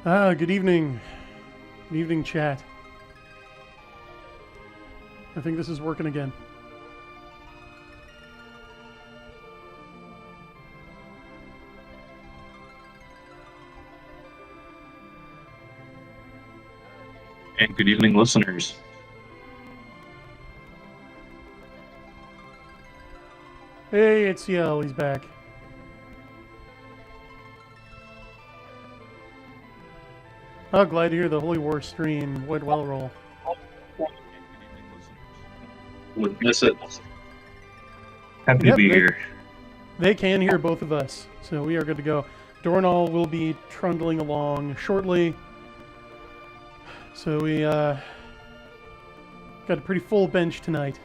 Good evening. Good evening, chat. I think this is working again. And good evening, listeners. Hey, it's CL. He's back. Oh, glad to hear the Holy War stream went well roll. Would miss it. Happy to be here. They can hear both of us, so we are good to go. Dornall will be trundling along shortly. So we got a pretty full bench tonight.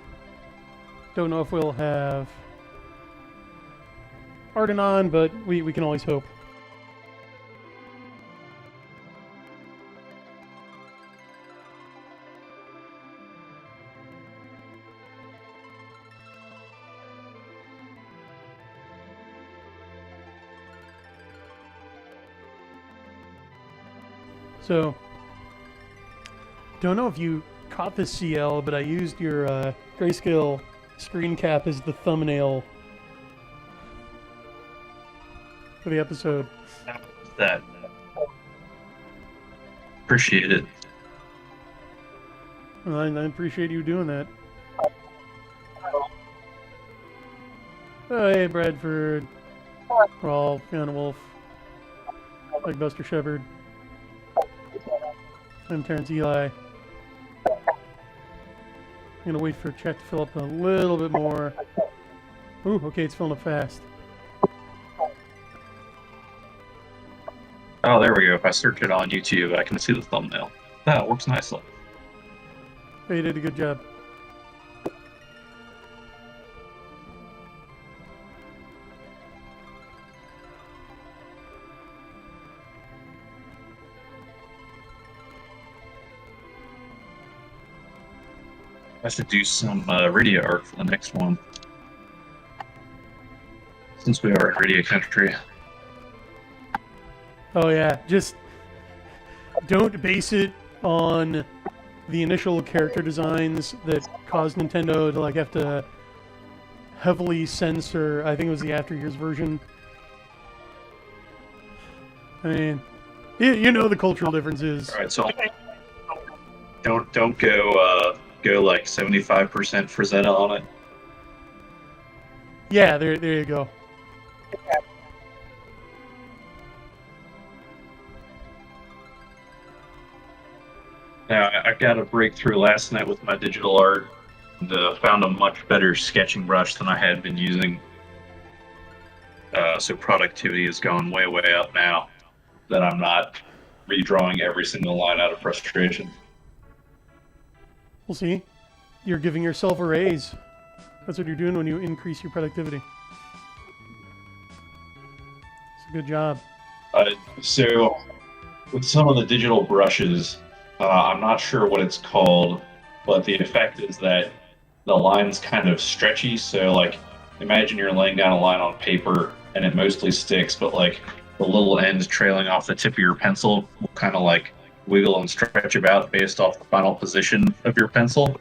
Don't know if we'll have Arden on, but we can always hope. So, don't know if you caught this CL, but I used your grayscale screen cap as the thumbnail for the episode. That. Appreciate it. Well, I appreciate you doing that. Oh, hey, Bradford, Rawl, Fiona Wolf, like Buster Shepard. I'm Terrence Eli. I'm gonna wait for chat to fill up a little bit more. Ooh, okay, it's filling up fast. Oh, there we go. If I search it on YouTube, I can see the thumbnail. That works nicely. Hey, you did a good job. I should do some radio art for the next one. Since we are in radio country. Oh yeah, just don't base it on the initial character designs that caused Nintendo to like have to heavily censor. I think it was the After Years version. I mean, you know the cultural differences. All right, so don't go like 75% Frazetta on it. Yeah, there you go. Now, I got a breakthrough last night with my digital art and found a much better sketching brush than I had been using. So productivity has gone way, way up now that I'm not redrawing every single line out of frustration. We'll see. You're giving yourself a raise. That's what you're doing when you increase your productivity. It's a good job. So with some of the digital brushes, I'm not sure what it's called, but the effect is that the line's kind of stretchy. So like, imagine you're laying down a line on paper and it mostly sticks, but like the little ends trailing off the tip of your pencil will kind of like wiggle and stretch about based off the final position of your pencil.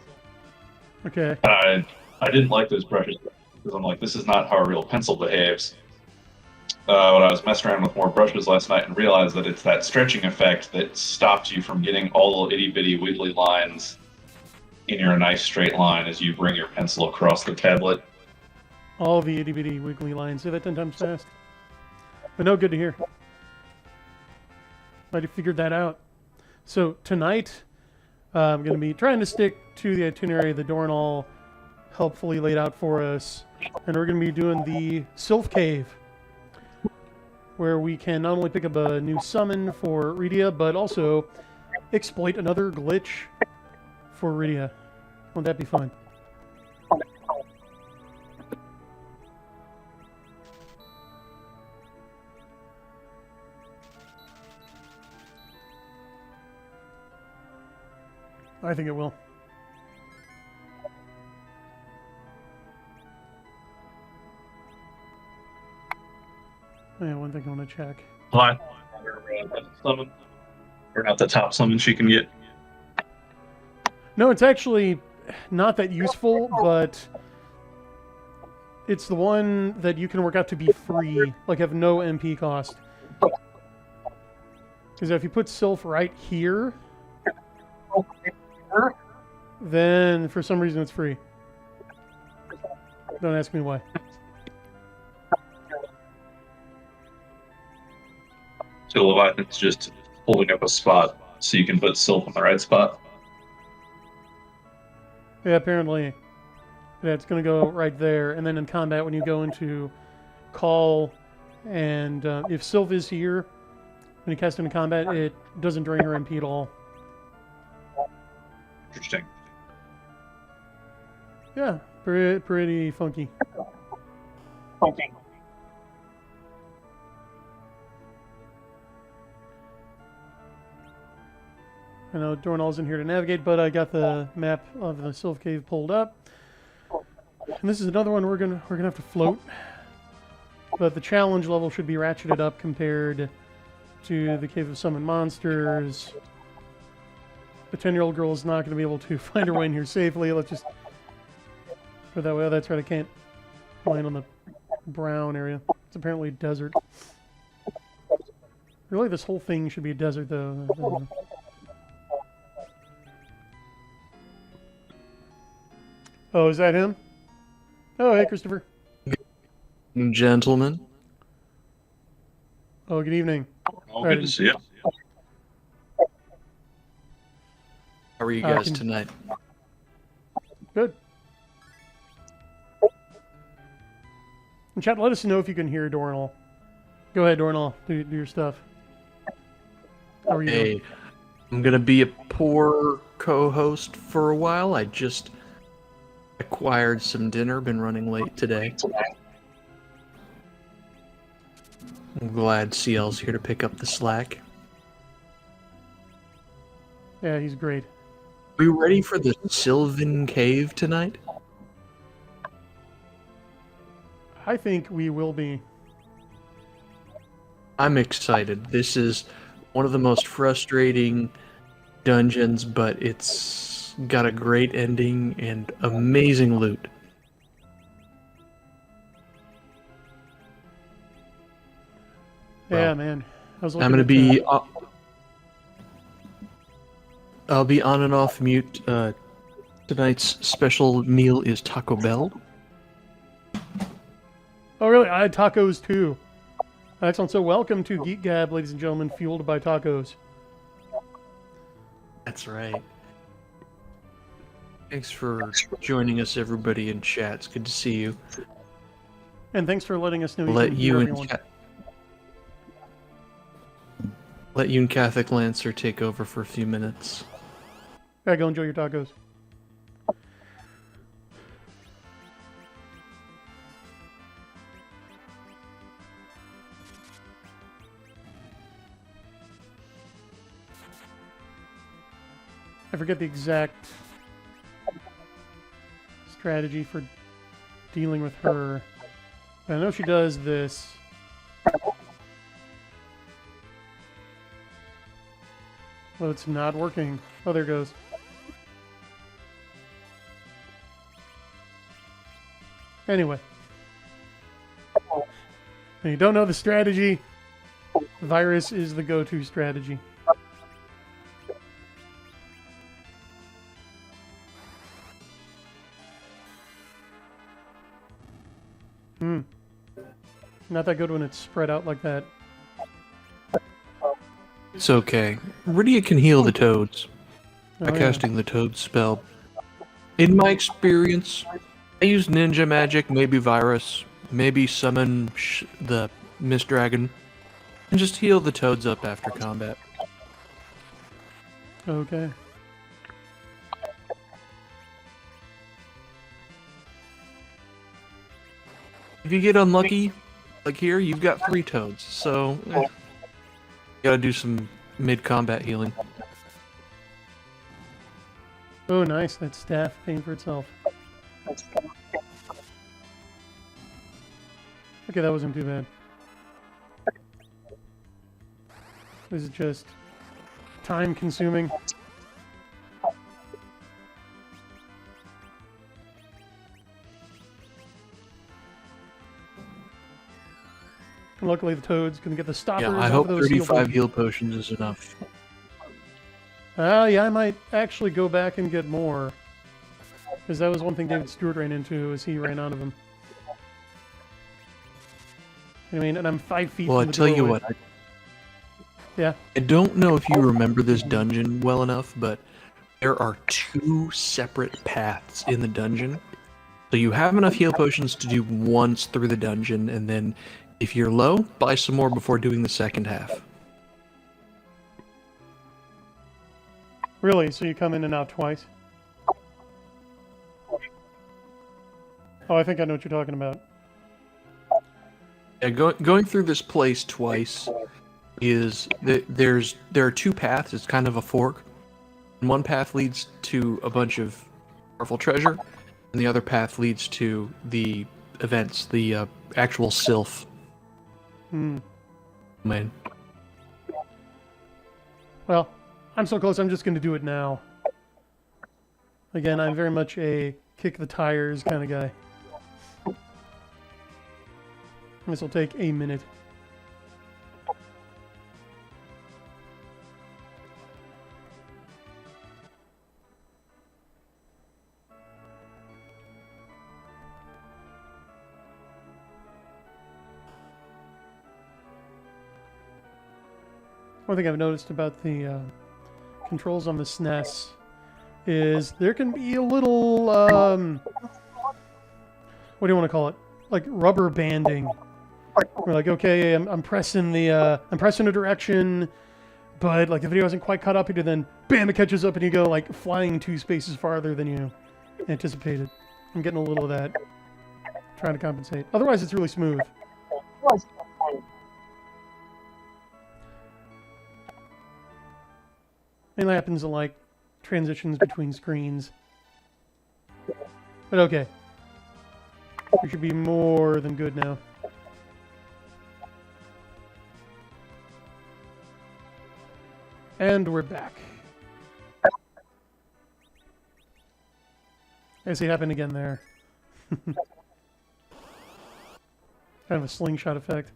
Okay. I didn't like those brushes because I'm like, this is not how a real pencil behaves. When I was messing around with more brushes last night and realized that it's that stretching effect that stops you from getting all the itty bitty wiggly lines in your nice straight line as you bring your pencil across the tablet. All the itty bitty wiggly lines. Say that 10 times fast. But no, good to hear. Might have figured that out. So tonight, I'm going to be trying to stick to the itinerary the Dornall helpfully laid out for us. And we're going to be doing the Sylph Cave, where we can not only pick up a new summon for Rydia, but also exploit another glitch for Rydia. Won't that be fun? I think it will. Yeah, one thing I want to check. Hi. Summon. Or not the top summon she can get. No, it's actually not that useful, but it's the one that you can work out to be free, like have no MP cost. Because if you put Sylph right here, then for some reason it's free. Don't ask me why. So Leviathan's just holding up a spot so you can put Sylph in the right spot. Yeah, apparently. Yeah, it's going to go right there. And then in combat, when you go into call, and if Sylph is here, when you cast into combat, it doesn't drain her MP at all. Interesting. Yeah, pretty funky. I know Dornall's in here to navigate, but I got the map of the Sylph Cave pulled up. And this is another one we're gonna have to float. But the challenge level should be ratcheted up compared to the Cave of Summoned Monsters. The 10-year-old girl is not going to be able to find her way in here safely. Let's just put it that way. Oh, that's right, I can't land on the brown area. It's apparently a desert. Really, this whole thing should be a desert, though. Oh, is that him? Oh, hey, Christopher. Gentlemen. Oh, good evening. Oh, good to see you. How are you guys tonight? Good. And chat, let us know if you can hear Dornall. Go ahead, Dornall. Do your stuff. How are you doing? I'm gonna be a poor co-host for a while. I just acquired some dinner. Been running late today. I'm glad CL's here to pick up the slack. Yeah, he's great. Are you ready for the Sylvan Cave tonight? I think we will be. I'm excited. This is one of the most frustrating dungeons, but it's got a great ending and amazing loot. Yeah, Well, man. I'm gonna be. I'll be on and off mute. Tonight's special meal is Taco Bell. Oh, really? I had tacos too. Excellent. So, welcome to Geek Gab, ladies and gentlemen, fueled by tacos. That's right. Thanks for joining us, everybody in chat. It's good to see you. And thanks for letting us know you Let can you hear and everyone. Let you and Catholic Lancer take over for a few minutes. Yeah, go enjoy your tacos. I forget the exact strategy for dealing with her. I know she does this. Well, it's not working. Oh, there it goes. Anyway. When you don't know the strategy, virus is the go-to strategy. Not that good when it's spread out like that. It's okay. Rydia can heal the toads by Oh, yeah. casting the toad spell. In my experience, I use ninja magic, maybe virus, maybe summon the Mist Dragon, and just heal the toads up after combat. Okay. If you get unlucky, like here, you've got 3 toads, so you gotta do some mid-combat healing. Oh, nice. That staff paying for itself. Okay, that wasn't too bad. This is just time-consuming. And luckily, the Toad's gonna get the stoppers. Yeah, I off hope of those heal 35 potions. heal potions is enough. Yeah, I might actually go back and get more. Because that was one thing David Stewart ran into, is he ran out of them. I mean, and I'm 5 feet Well, I from the tell you doorway. what, Yeah. I don't know if you remember this dungeon well enough, but there are 2 separate paths in the dungeon. So you have enough heal potions to do once through the dungeon, and then if you're low, buy some more before doing the second half. Really? So you come in and out twice? Oh, I think I know what you're talking about. Yeah, going through this place twice is there are 2 paths. It's kind of a fork. And one path leads to a bunch of powerful treasure, and the other path leads to the events, the actual Sylph. Man, Well, I'm so close, I'm just going to do it now. Again, I'm very much a kick the tires kind of guy. This will take a minute. One thing I've noticed about the controls on the SNES is there can be a little, what do you want to call it? Like rubber banding. We're like, okay, I'm pressing I'm pressing a direction, but like the video hasn't quite caught up here, then bam, it catches up and you go like flying 2 spaces farther than you anticipated. I'm getting a little of that. Trying to compensate. Otherwise, it's really smooth. Mainly happens in like transitions between screens. But okay. We should be more than good now. And we're back. I see it happened again there. Kind of a slingshot effect.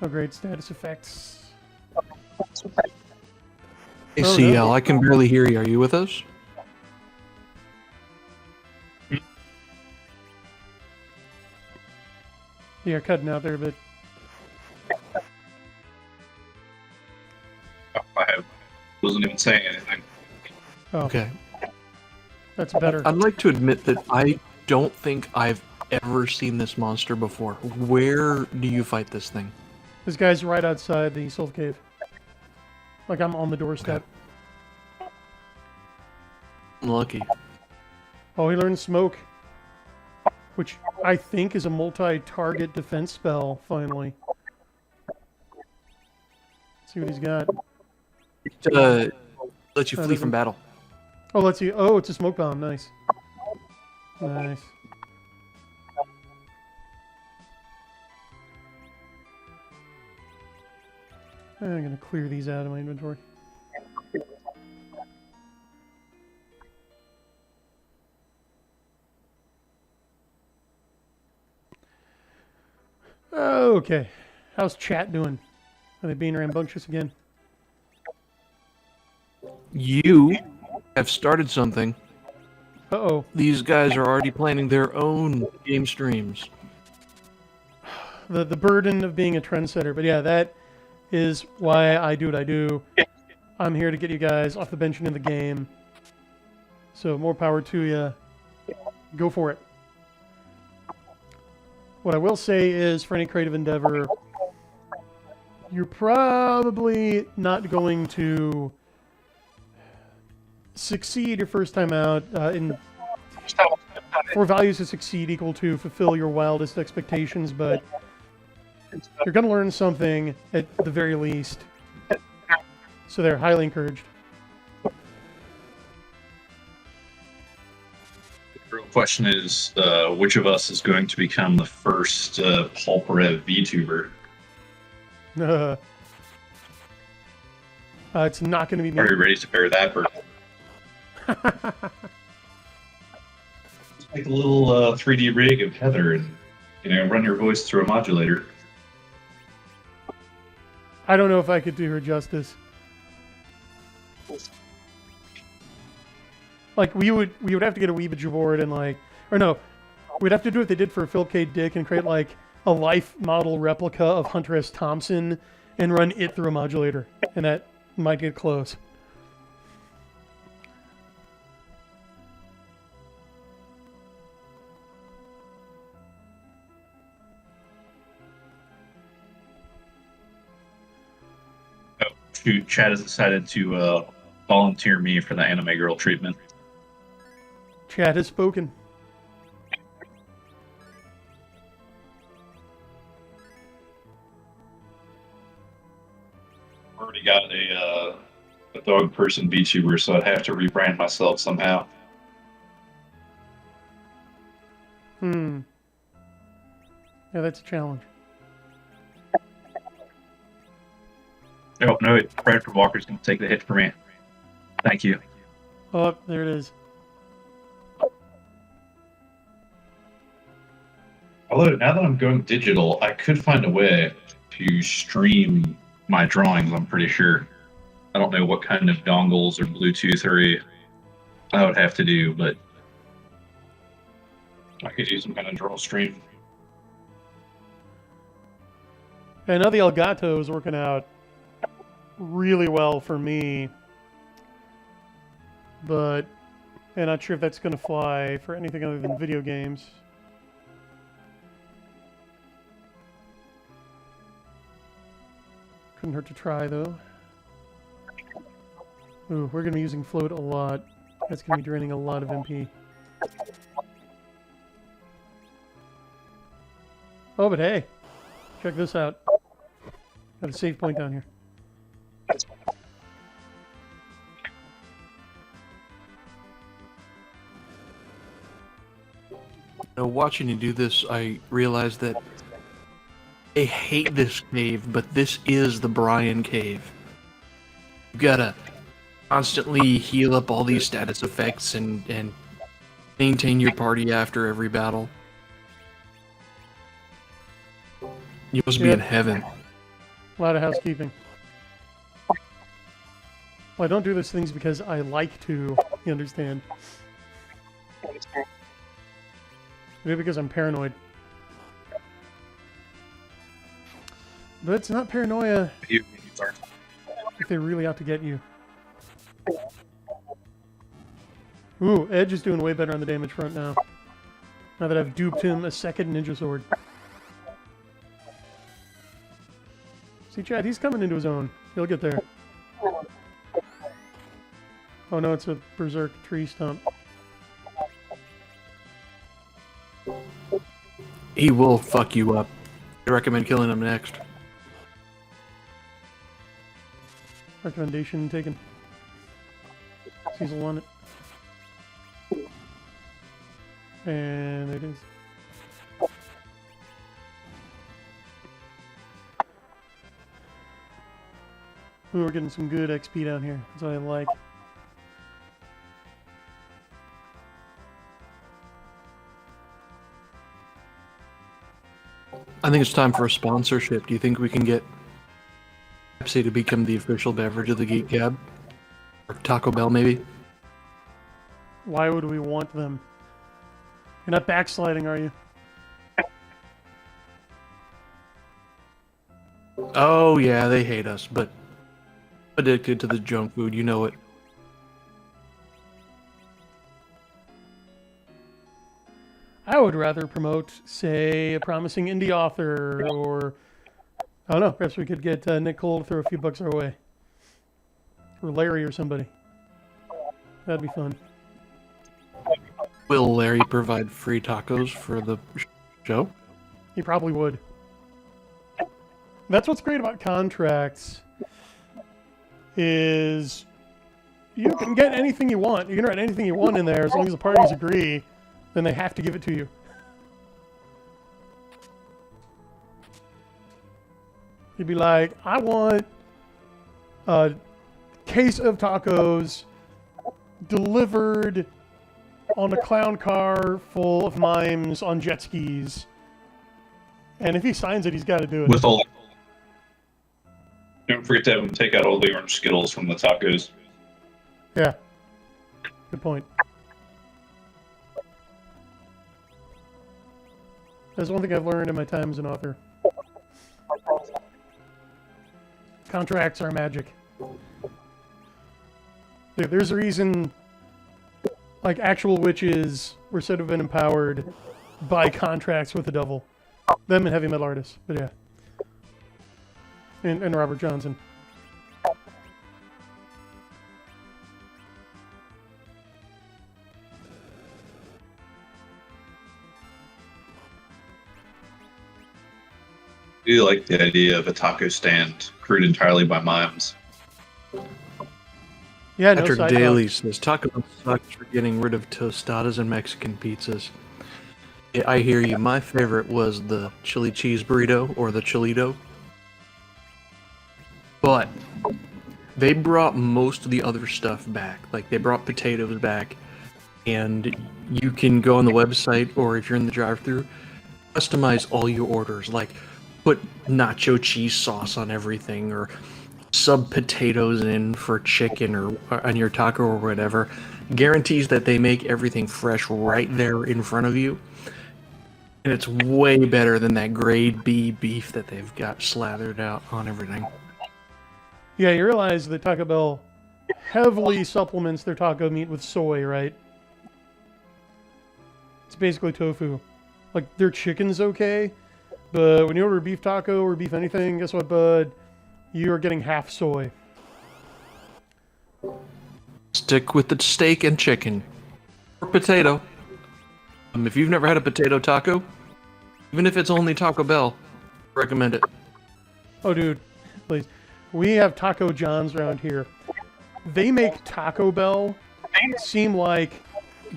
Oh, great status effects. hey Oh, CL, no. I can barely hear you. Are you with us? You're cutting out there a bit. I wasn't even saying anything. Oh, Okay. that's better. I'd like to admit that I don't think I've ever seen this monster before. Where do you fight this thing? This guy's right outside the Sylph Cave. Like I'm on the doorstep. Lucky. Oh, he learned Smoke. Which I think is a multi-target defense spell, finally. Let's see what he's got. It lets you That flee from doesn't- battle. Oh, let's see. Oh, it's a smoke bomb. Nice. Nice. I'm going to clear these out of my inventory. Okay. How's chat doing? Are they being rambunctious again? You have started something. Uh-oh. These guys are already planning their own game streams. The burden of being a trendsetter. But yeah, that is why I do what I do. I'm here to get you guys off the bench and in the game. So more power to you. Go for it. What I will say is, for any creative endeavor, you're probably not going to succeed your first time out for values to succeed equal to fulfill your wildest expectations, but you're going to learn something at the very least. So they're highly encouraged. question is, which of us is going to become the first Pulp Rev VTuber? It's not going to be me. Are you ready to bear that burden? Make a little 3D rig of Heather and, run your voice through a modulator. I don't know if I could do her justice. Like, we would have to get a Weebridge board and, like... Or no, we'd have to do what they did for Phil K. Dick and create, like, a life model replica of Hunter S. Thompson and run it through a modulator. And that might get close. Oh, shoot, Chad has decided to volunteer me for the anime girl treatment. Chad has spoken. Already got a dog person VTuber, so I'd have to rebrand myself somehow. Yeah, that's a challenge. Oh, no, Bradford Walker's going to take the hit for me. Thank you. Oh, there it is. Although, now that I'm going digital, I could find a way to stream my drawings, I'm pretty sure. I don't know what kind of dongles or Bluetooth or I would have to do, but I could do some kind of draw stream. I know the Elgato is working out really well for me, but I'm not sure if that's going to fly for anything other than video games. Couldn't hurt to try, though. Ooh, we're going to be using float a lot. That's going to be draining a lot of MP. Oh, but hey, check this out. Got a save point down here. Watching you do this, I realized that I hate this cave, but this is the Brian cave. You gotta constantly heal up all these status effects and maintain your party after every battle. You must be in heaven. A lot of housekeeping. Well, I don't do those things because I like to, you understand. Maybe because I'm paranoid. But it's not paranoia if they really out to get you. Ooh, Edge is doing way better on the damage front now. Now that I've duped him a second ninja sword. See, Chad, he's coming into his own. He'll get there. Oh no, it's a berserk tree stump. He will fuck you up. I recommend killing him next. Recommendation taken. Cecil won it. And it is. Ooh, we're getting some good XP down here. That's what I like. I think it's time for a sponsorship. Do you think we can get Pepsi to become the official beverage of the Geek Cab? Or Taco Bell, maybe? Why would we want them? You're not backsliding, are you? Oh, yeah, they hate us, but addicted to the junk food, you know it. I would rather promote, say, a promising indie author, or I don't know, perhaps we could get Nick Cole to throw a few bucks our way. Or Larry or somebody. That'd be fun. Will Larry provide free tacos for the show? He probably would. That's what's great about contracts, is you can get anything you want. You can write anything you want in there as long as the parties agree. then they have to give it to you. You'd be like, I want a case of tacos delivered on a clown car full of mimes on jet skis. And if he signs it, he's got to do it. With all, don't forget to have him take out all the orange Skittles from the tacos. Yeah. Good point. That's one thing I've learned in my time as an author. Contracts are magic. There's a reason, like, actual witches were said to have been empowered by contracts with the devil. Them and heavy metal artists, but yeah. And Robert Johnson. I do like the idea of a taco stand crewed entirely by mimes. Yeah, no Patrick side Daly talk. says Taco Bell sucks for getting rid of tostadas and Mexican pizzas. Yeah, I hear you. My favorite was the chili cheese burrito or the chilito. But they brought most of the other stuff back. Like they brought potatoes back, and you can go on the website or if you're in the drive-thru, customize all your orders. Like put nacho cheese sauce on everything or sub potatoes in for chicken or on your taco or whatever. Guarantees that they make everything fresh right there in front of you. And it's way better than that grade B beef that they've got slathered out on everything. Yeah, you realize that Taco Bell heavily supplements their taco meat with soy, right? It's basically tofu. Like, their chicken's okay, but when you order a beef taco or beef anything, guess what, bud? You're getting half soy. Stick with the steak and chicken. Or potato. If you've never had a potato taco, even if it's only Taco Bell, recommend it. Oh, dude, please. We have Taco John's around here. They make Taco Bell seem like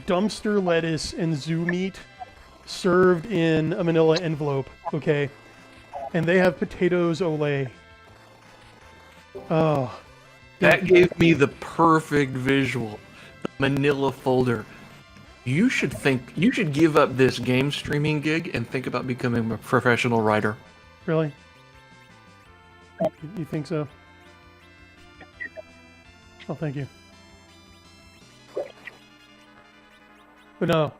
dumpster lettuce and zoo meat served in a manila envelope, okay? And they have potatoes ole. Oh. That gave me the perfect visual. The manila folder. You should give up this game streaming gig and think about becoming a professional writer. Really? You think so? Oh, thank you. But no.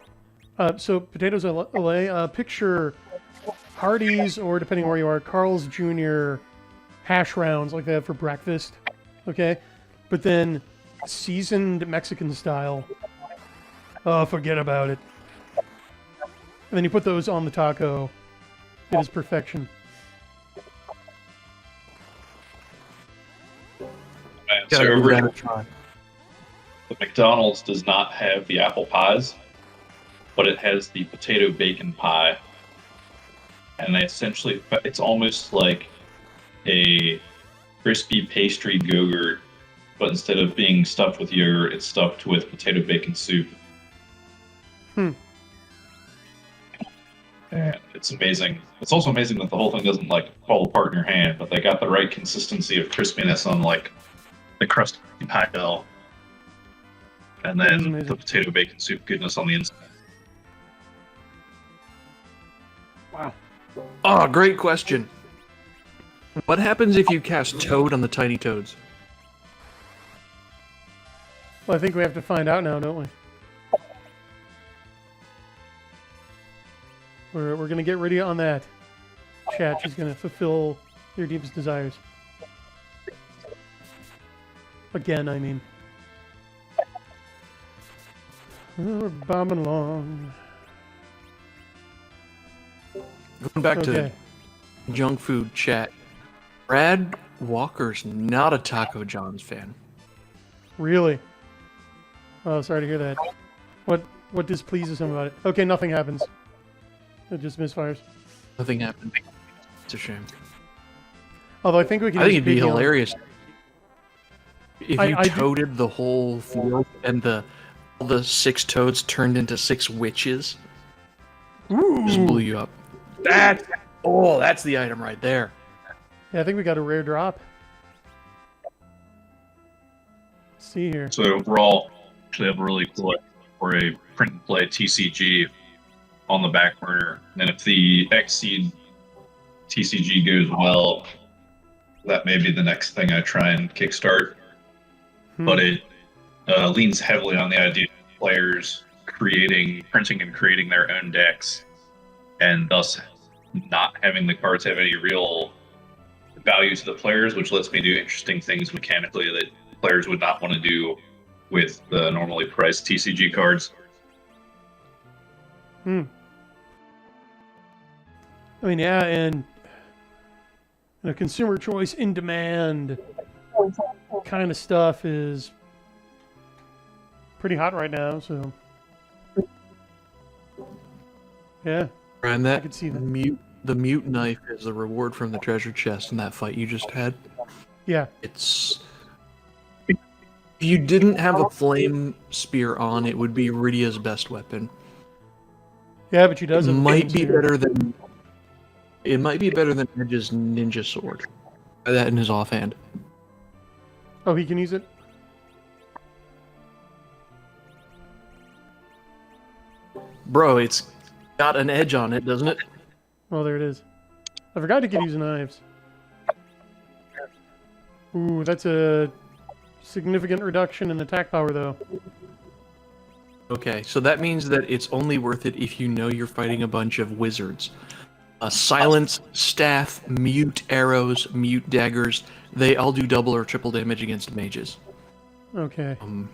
So potatoes ole. Picture Hardee's or depending where you are, Carl's Jr. hash rounds like they have for breakfast. Okay, but then seasoned Mexican style. Oh, forget about it. And then you put those on the taco. It is perfection. Man, so the McDonald's does not have the apple pies, but it has the potato bacon pie. And they essentially, it's almost like a crispy pastry Go-Gurt, but instead of being stuffed with yogurt, it's stuffed with potato bacon soup. And it's amazing. It's also amazing that the whole thing doesn't like fall apart in your hand, but they got the right consistency of crispiness on like the crusty pie dough, and then the potato bacon soup goodness on the inside. Wow. Oh, great question. What happens if you cast Toad on the Tiny Toads? Well, I think we have to find out now, don't we? We're going to get ready on that. Chat is going to fulfill your deepest desires. Again, I mean. We're bombing along. Going back to junk food chat. Brad Walker's not a Taco John's fan. Really? Oh, sorry to hear that. What displeases him about it? Okay, nothing happens. It just misfires. Nothing happened. It's a shame. Although I think we can. I think it'd be hilarious if you I toted the whole field and the the 6 toads turned into 6 witches. Ooh. Just blew you up. That's the item right there. Yeah, I think we got a rare drop. Let's see here. So overall, actually have a really cool idea for a print and play TCG on the back burner. And if the Xseed TCG goes well, that may be the next thing I try and kickstart. But it leans heavily on the idea of players printing and creating their own decks, and thus not having the cards have any real value to the players, which lets me do interesting things mechanically that players would not want to do with the normally priced TCG cards. I mean, yeah, and consumer choice in demand kind of stuff is pretty hot right now, so yeah. And I that could see that. the mute knife is the reward from the treasure chest in that fight you just had. Yeah. It's if you didn't have a flame spear on, it would be Rydia's best weapon. Yeah, but she does It have a might flame be spear. better than Edge's ninja sword. Try that in his offhand. Oh, he can use it? Bro, it's got an edge on it, doesn't it? Oh, there it is. I forgot he could use knives. Ooh, that's a significant reduction in attack power, though. Okay, so that means that it's only worth it if you know you're fighting a bunch of wizards. Silence, staff, mute arrows, mute daggers, they all do double or triple damage against mages. Okay. I'm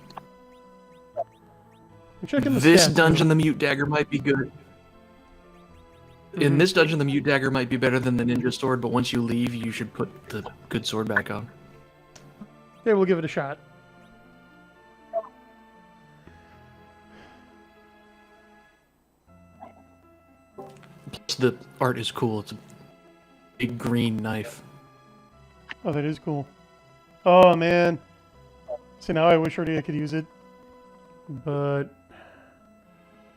checking the This stats, dungeon, the mute dagger might be good. In this dungeon, the mute dagger might be better than the ninja sword, but once you leave, you should put the good sword back on. Yeah, we'll give it a shot. Plus, the art is cool. It's a big green knife. Oh, that is cool. Oh, man. See, now I wish Rydia could use it. But...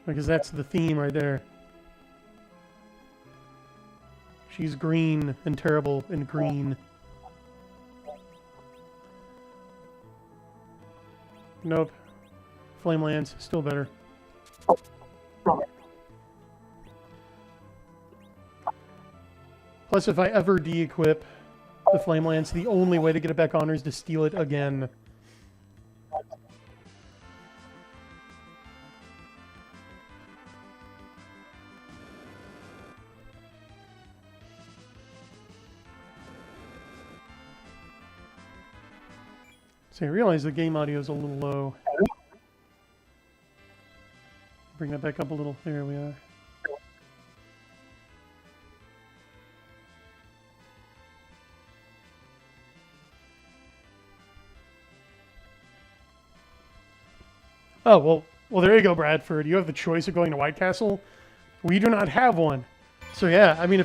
because that's the theme right there. She's green and terrible and green. Nope. Flame Lance, still better. Plus, if I ever de-equip the Flame Lance, the only way to get it back on her is to steal it again. So I realize the game audio is a little low. Bring that back up a little. There we are. Oh, well, there you go, Bradford. You have the choice of going to White Castle. We do not have one. So yeah, I mean,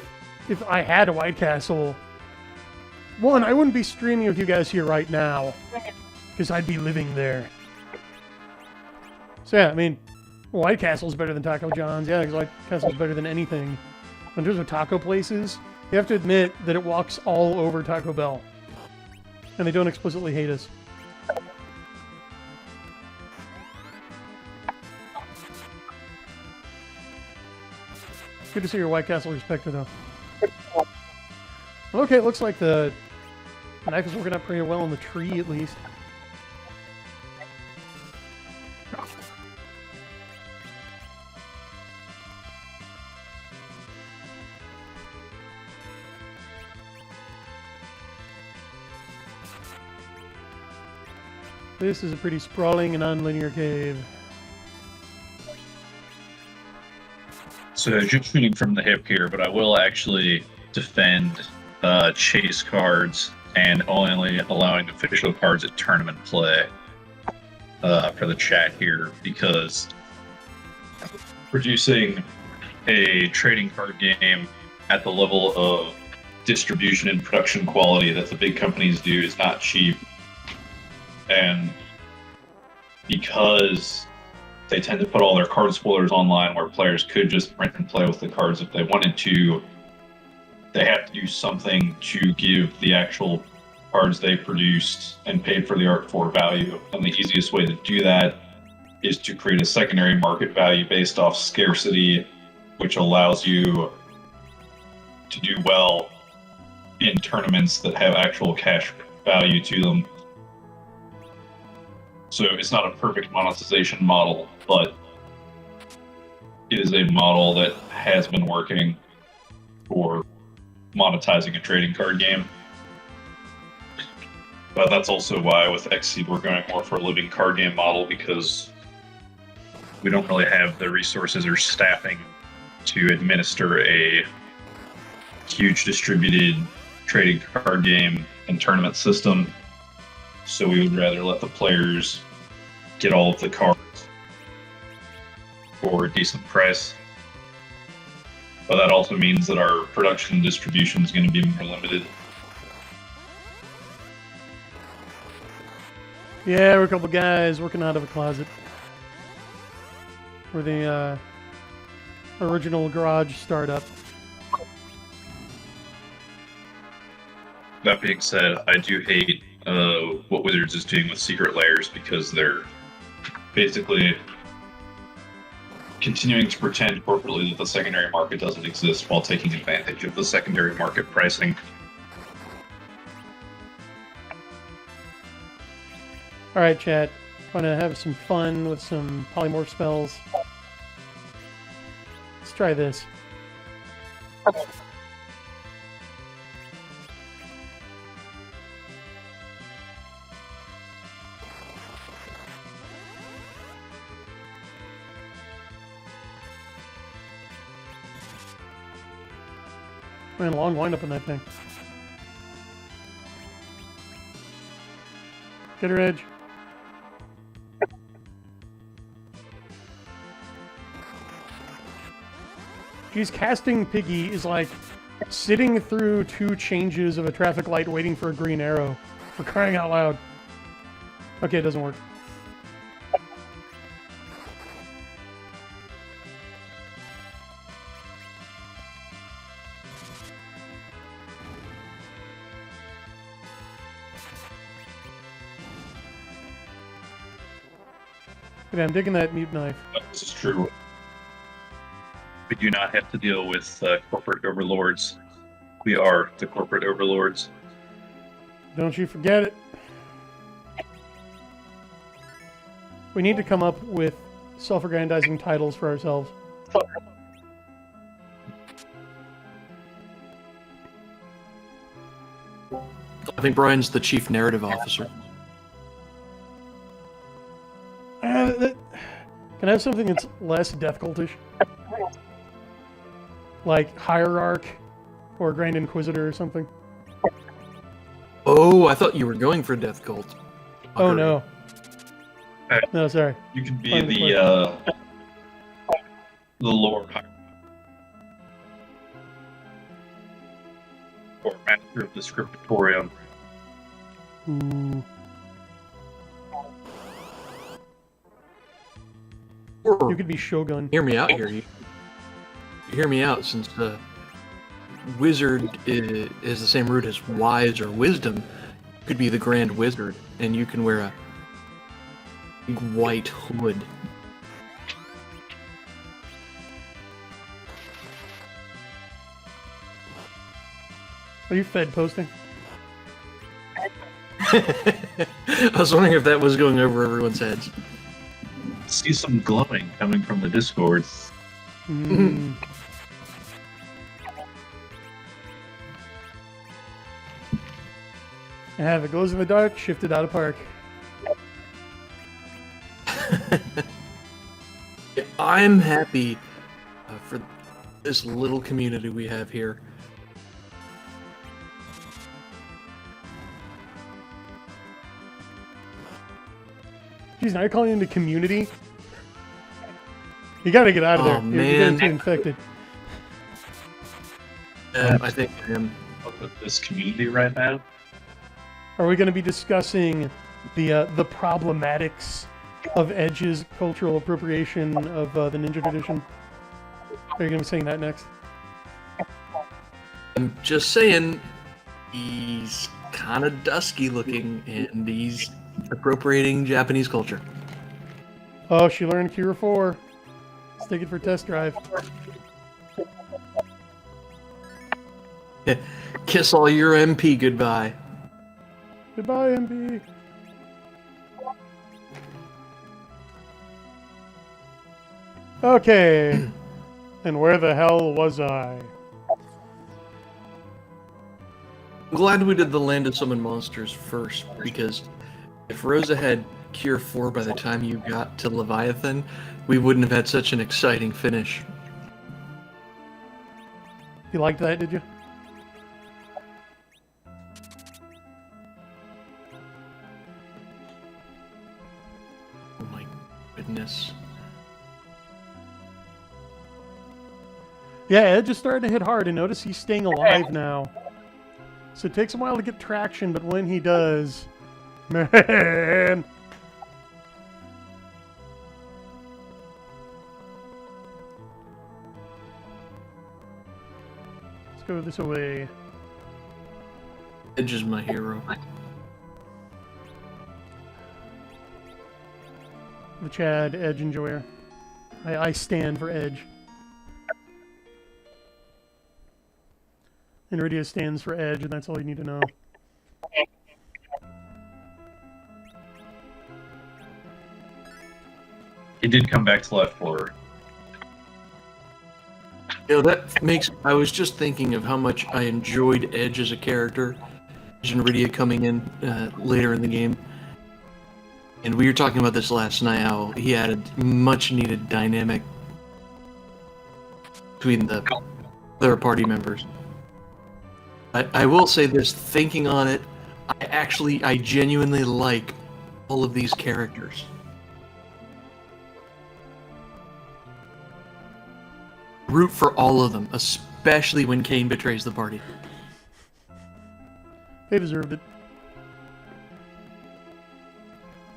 if I had a White Castle, one, I wouldn't be streaming with you guys here right now, because I'd be living there. So yeah, I mean, White Castle's better than Taco John's. Yeah, because White Castle's better than anything. In terms of taco places, you have to admit that it walks all over Taco Bell. And they don't explicitly hate us. Good to see your White Castle respected, though. Okay, it looks like the knife is working out pretty well on the tree, at least. This is a pretty sprawling and nonlinear cave. So just shooting from the hip here, but I will actually defend chase cards and only allowing official cards at tournament play for the chat here, because producing a trading card game at the level of distribution and production quality that the big companies do is not cheap. And because they tend to put all their card spoilers online where players could just print and play with the cards if they wanted to. They have to do something to give the actual cards they produced and paid for the art for value. And the easiest way to do that is to create a secondary market value based off scarcity, which allows you to do well in tournaments that have actual cash value to them. So it's not a perfect monetization model, but it is a model that has been working for monetizing a trading card game. But that's also why with Xseed we're going more for a living card game model, because we don't really have the resources or staffing to administer a huge distributed trading card game and tournament system. So we would rather let the players get all of the cards for a decent price. But that also means that our production and distribution is going to be more limited. Yeah, we're a couple guys working out of a closet. We're the original garage startup. That being said, I do hate what Wizards is doing with secret layers, because they're basically continuing to pretend corporately that the secondary market doesn't exist while taking advantage of the secondary market pricing. Alright, chat. Wanna have some fun with some polymorph spells? Let's try this. Man, long windup on that thing. Get her edge. Geez, casting Piggy is like sitting through 2 changes of a traffic light waiting for a green arrow. For crying out loud. Okay, it doesn't work. Okay, I'm digging that mute knife. This is true. We do not have to deal with corporate overlords. We are the corporate overlords. Don't you forget it. We need to come up with self-aggrandizing titles for ourselves. I think Brian's the chief narrative officer. Can I have something that's less Death Cultish? Like Hierarch or Grand Inquisitor or something? Oh, I thought you were going for Death Cult. Oh no. No, sorry. You can be the Lord or Master of the Scriptorium. Ooh. You could be Shogun. Hear me out here. You hear me out, since wizard is the same root as wise or wisdom. You could be the Grand Wizard, and you can wear a big white hood. Are you Fed posting? I was wondering if that was going over everyone's heads. See some glowing coming from the Discord. Mm. I have it glows in the dark, shifted out of park. Yeah, I'm happy for this little community we have here. Jeez, now you're calling into community? You gotta get out of there. Oh, You're man. getting too infected. I think I am. With this community right now. Are we gonna be discussing the problematics of Edge's cultural appropriation of the ninja tradition? Are you going to be saying that next? I'm just saying, he's kind of dusky looking, and he's appropriating Japanese culture. Oh, she learned Cure 4. Let's take it for test drive. Kiss all your MP goodbye. Goodbye, MB. Okay. And where the hell was I? I'm glad we did the Land of Summon Monsters first, because if Rosa had Cure 4 by the time you got to Leviathan, we wouldn't have had such an exciting finish. You liked that, did you? Oh my goodness. Yeah, Edge is starting to hit hard, and notice he's staying alive now. So it takes a while to get traction, but when he does, man. Let's go this way. Edge is my hero. The Chad Edge enjoyer. I stand for Edge. And Iridia stands for Edge, and that's all you need to know. He did come back to left forward. You know, that makes... I was just thinking of how much I enjoyed Edge as a character. Edge and Iridia coming in later in the game. And we were talking about this last night, how he added much-needed dynamic between the other party members. I will say this, thinking on it, I genuinely like all of these characters. Root for all of them, especially when Kane betrays the party. They deserved it.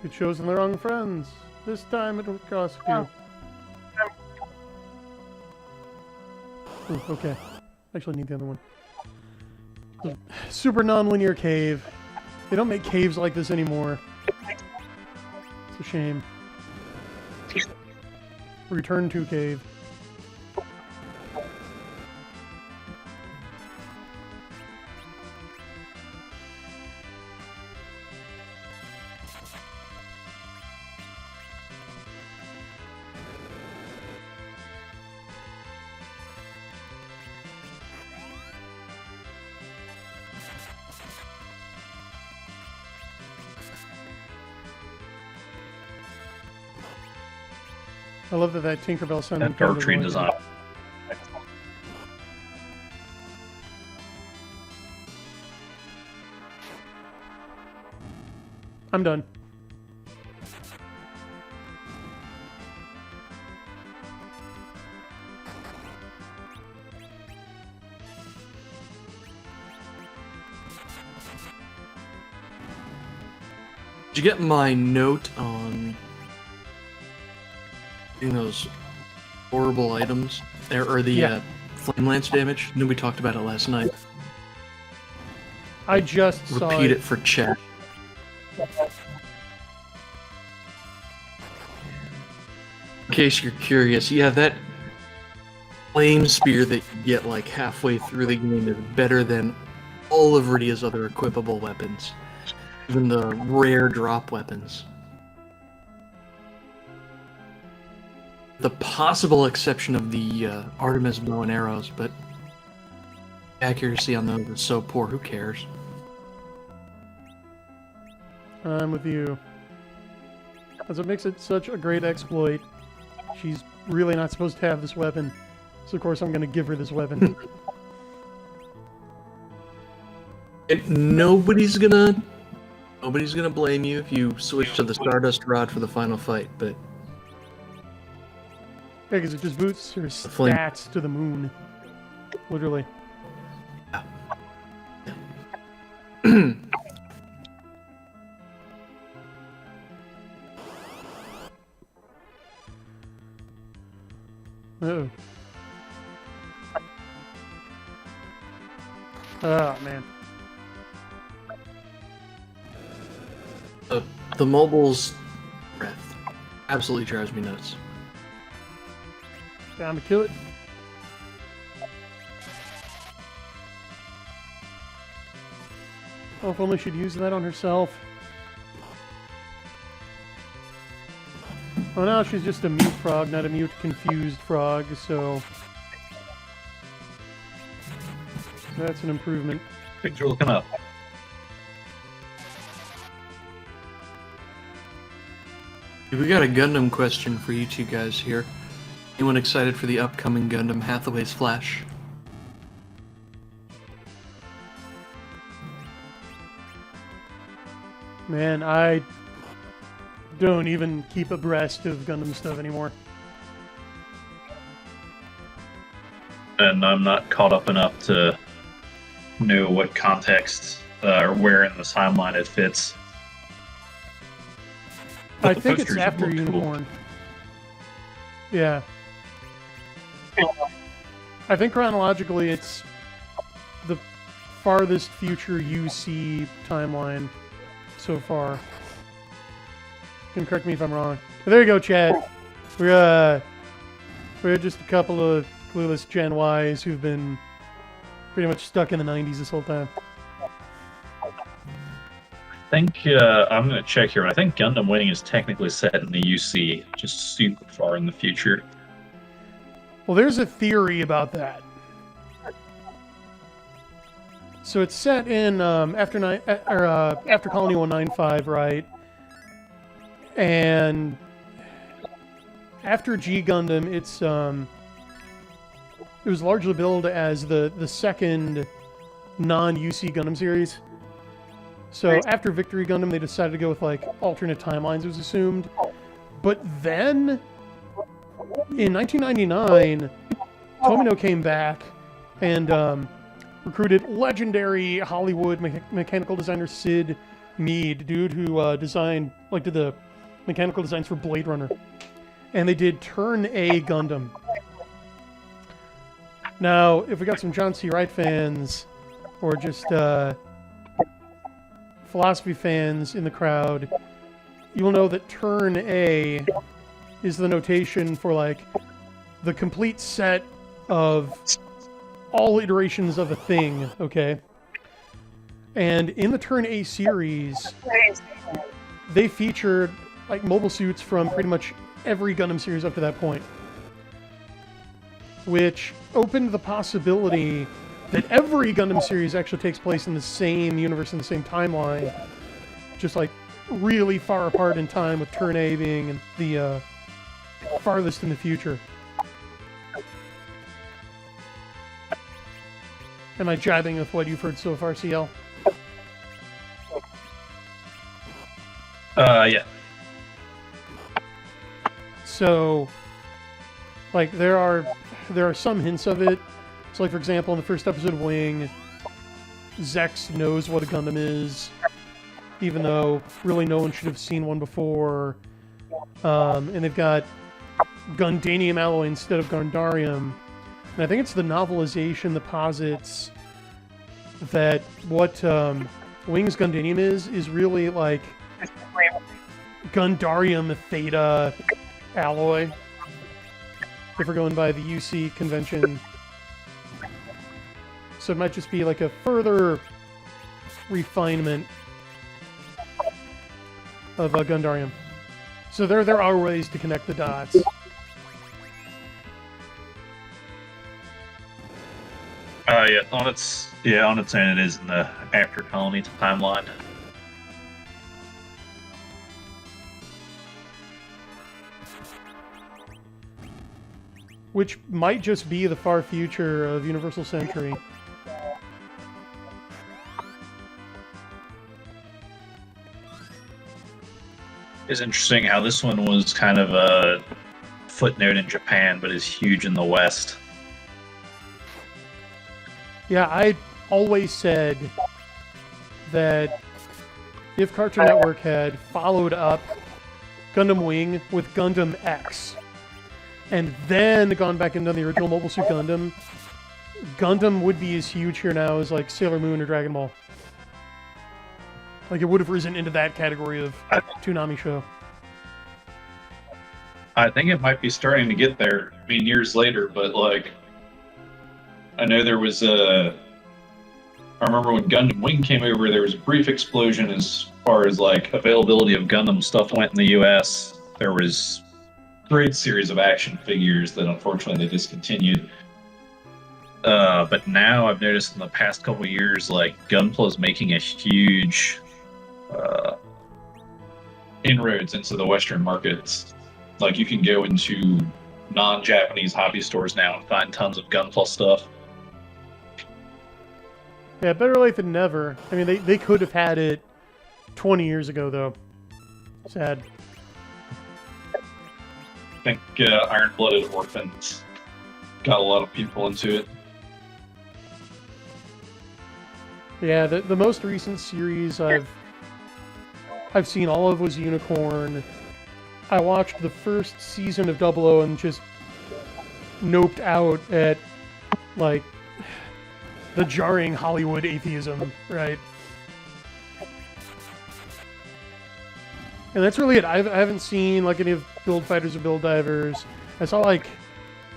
You chosen the wrong friends. This time it will cost you. Ooh, okay. Actually, need the other one. Super non-linear cave. They don't make caves like this anymore. It's a shame. Return to cave. I love that Tinkerbell sounded That dark tree design. I'm done. Did you get my note on getting those horrible items? Or the flame lance damage? I know we talked about it last night. I just saw Repeat it for chat. In case you're curious, yeah, that flame spear that you get like halfway through the game is better than all of Rydia's other equipable weapons. Even the rare drop weapons. The possible exception of the Artemis bow and arrows, but accuracy on those is so poor, who cares? I'm with you. That's what makes it such a great exploit. She's really not supposed to have this weapon. So of course I'm gonna give her this weapon. And nobody's gonna blame you if you switch to the Stardust Rod for the final fight, but Yeah, because it just boosts her flame. stats to the moon. Literally. Oh, man. The mobile's breath absolutely drives me nuts. Time to kill it. Oh, if only she'd use that on herself. Oh, now she's just a mute frog, not a mute confused frog, so... That's an improvement. Things are looking up. We got a Gundam question for you two guys here. Anyone excited for the upcoming Gundam Hathaway's Flash? Man, I don't even keep abreast of Gundam stuff anymore. And I'm not caught up enough to know what context or where in the timeline it fits. I But the think it's posters after look cool. Unicorn. Yeah. I think chronologically it's the farthest future UC timeline so far. You can correct me if I'm wrong. But there you go, Chad. We're just a couple of clueless Gen Ys who've been pretty much stuck in the 90s this whole time. I think I'm going to check here. I think Gundam Wing is technically set in the UC, just super far in the future. Well, there's a theory about that. So it's set in after Colony 195, right? And after G Gundam, it was largely billed as the second non-UC Gundam series. So after Victory Gundam, they decided to go with like alternate timelines, it was assumed. But then in 1999, Tomino came back and recruited legendary Hollywood mechanical designer Sid Mead, dude who did the mechanical designs for Blade Runner. And they did Turn A Gundam. Now, if we got some John C. Wright fans, or just philosophy fans in the crowd, you'll know that Turn A is the notation for like the complete set of all iterations of a thing, okay? And in the Turn A series, they featured like mobile suits from pretty much every Gundam series up to that point, which opened the possibility that every Gundam series actually takes place in the same universe, in the same timeline, just like really far apart in time, with Turn A being the farthest in the future. Am I jiving with what you've heard so far, CL? Yeah. So, like, there are some hints of it. So, like, for example, in the first episode of Wing, Zex knows what a Gundam is, even though really no one should have seen one before. And they've got Gundanium alloy instead of Gundarium. And I think it's the novelization that posits that what Wing's Gundanium is really like Gundarium Theta alloy, if we're going by the UC convention. So it might just be like a further refinement of Gundarium. So there are ways to connect the dots. On its own, it is in the After Colony timeline. Which might just be the far future of Universal Century. It's interesting how this one was kind of a footnote in Japan, but is huge in the West. Yeah, I always said that if Cartoon Network had followed up Gundam Wing with Gundam X, and then gone back and done the original Mobile Suit Gundam, Gundam would be as huge here now as like Sailor Moon or Dragon Ball. Like it would have risen into that category of Toonami show. I think it might be starting to get there. I mean, years later, but like, I know there was a. I remember when Gundam Wing came over, there was a brief explosion as far as like availability of Gundam stuff went in the U.S. There was a great series of action figures that unfortunately they discontinued. But now I've noticed in the past couple of years, like Gunpla is making a huge inroads into the Western markets. Like you can go into non-Japanese hobby stores now and find tons of Gunpla stuff. Yeah, better late than never. I mean, they could have had it 20 years ago, though. Sad. I think Iron-Blooded Orphans got a lot of people into it. Yeah, the most recent series I've seen all of was Unicorn. I watched the first season of 00 and just noped out at, like, the jarring Hollywood atheism, right? And that's really it. I haven't seen, like, any of Build Fighters or Build Divers. I saw, like,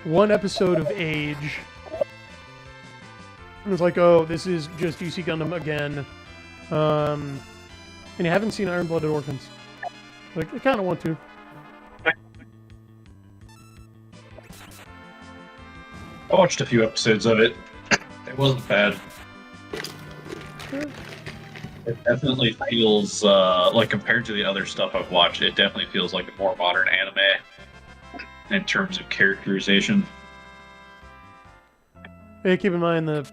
one episode of Age. It was like, oh, this is just DC Gundam again. And you haven't seen Iron-Blooded Orphans. Like, I kind of want to. I watched a few episodes of it. It wasn't bad. It definitely feels, like compared to the other stuff I've watched, it definitely feels like a more modern anime in terms of characterization. Hey, keep in mind the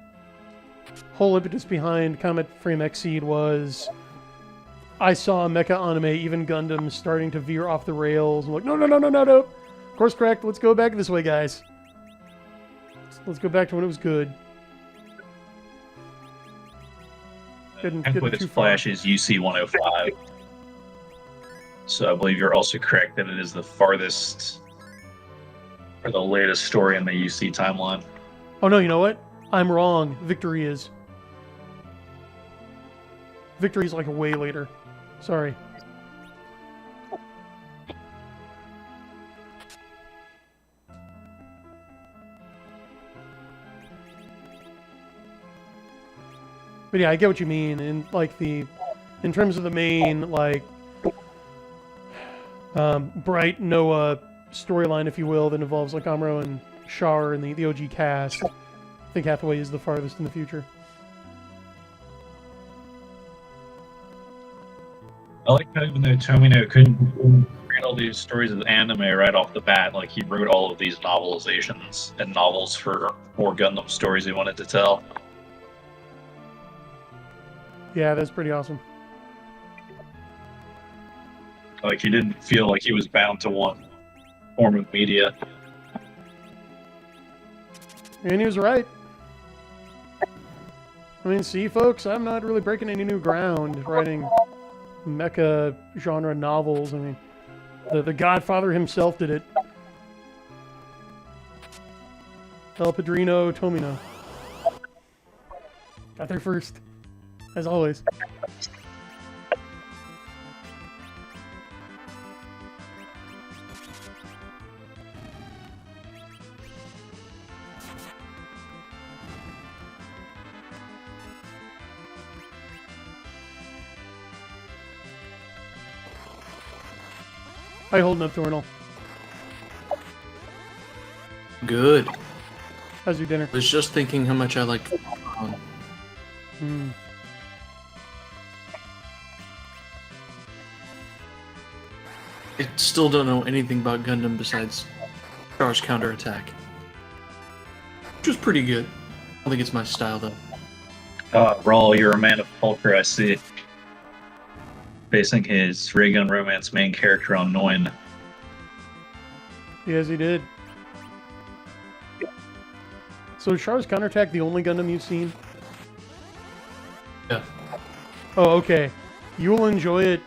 whole impetus behind Comet Frame Exceed was I saw mecha anime, even Gundam, starting to veer off the rails. I'm like, no. Course correct. Let's go back this way, guys. Let's go back to when it was good. With its flash is UC 105. So I believe you're also correct that it is the farthest or the latest story in the UC timeline. Oh no, you know what? I'm wrong. Victory is. Victory's like way later. Sorry. But yeah, I get what you mean. In terms of the main like Bright Noah storyline, if you will, that involves like Amuro and Char and the OG cast. I think Hathaway is the farthest in the future. I like how even though Tomino couldn't read all these stories of anime right off the bat, like he wrote all of these novelizations and novels for more Gundam stories he wanted to tell. Yeah, that's pretty awesome. Like he didn't feel like he was bound to one form of media. And he was right. I mean, see, folks, I'm not really breaking any new ground writing mecha genre novels. I mean, the Godfather himself did it. El Padrino Tomino. Got there first, as always. How you holding up, Thornal? Good. How's your dinner? Was just thinking how much I liked. I still don't know anything about Gundam besides Char's counterattack. Which was pretty good. I don't think it's my style though. Raul, you're a man of culture, I see. Basing his Ray Gun Romance main character on Noin. Yes, he did. So is Char's counterattack the only Gundam you've seen? Yeah. Oh, okay. You will enjoy it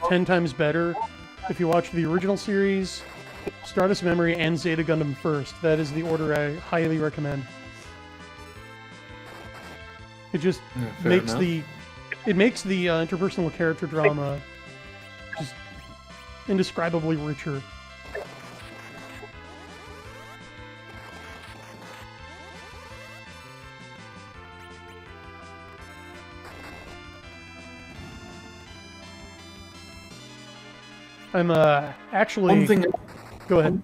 10 times better if you watch the original series, Stardust Memory, and Zeta Gundam first. That is the order I highly recommend. It just fair makes enough. the interpersonal character drama just indescribably richer. I'm actually. One thing. Go ahead.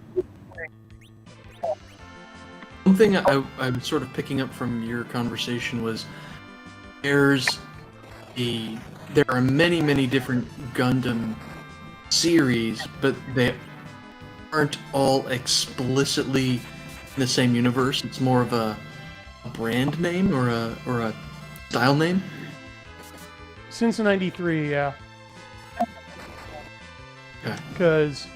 One thing I'm sort of picking up from your conversation was there are many different Gundam series, but they aren't all explicitly in the same universe. It's more of a brand name or a style name. Since '93, yeah. Okay. Because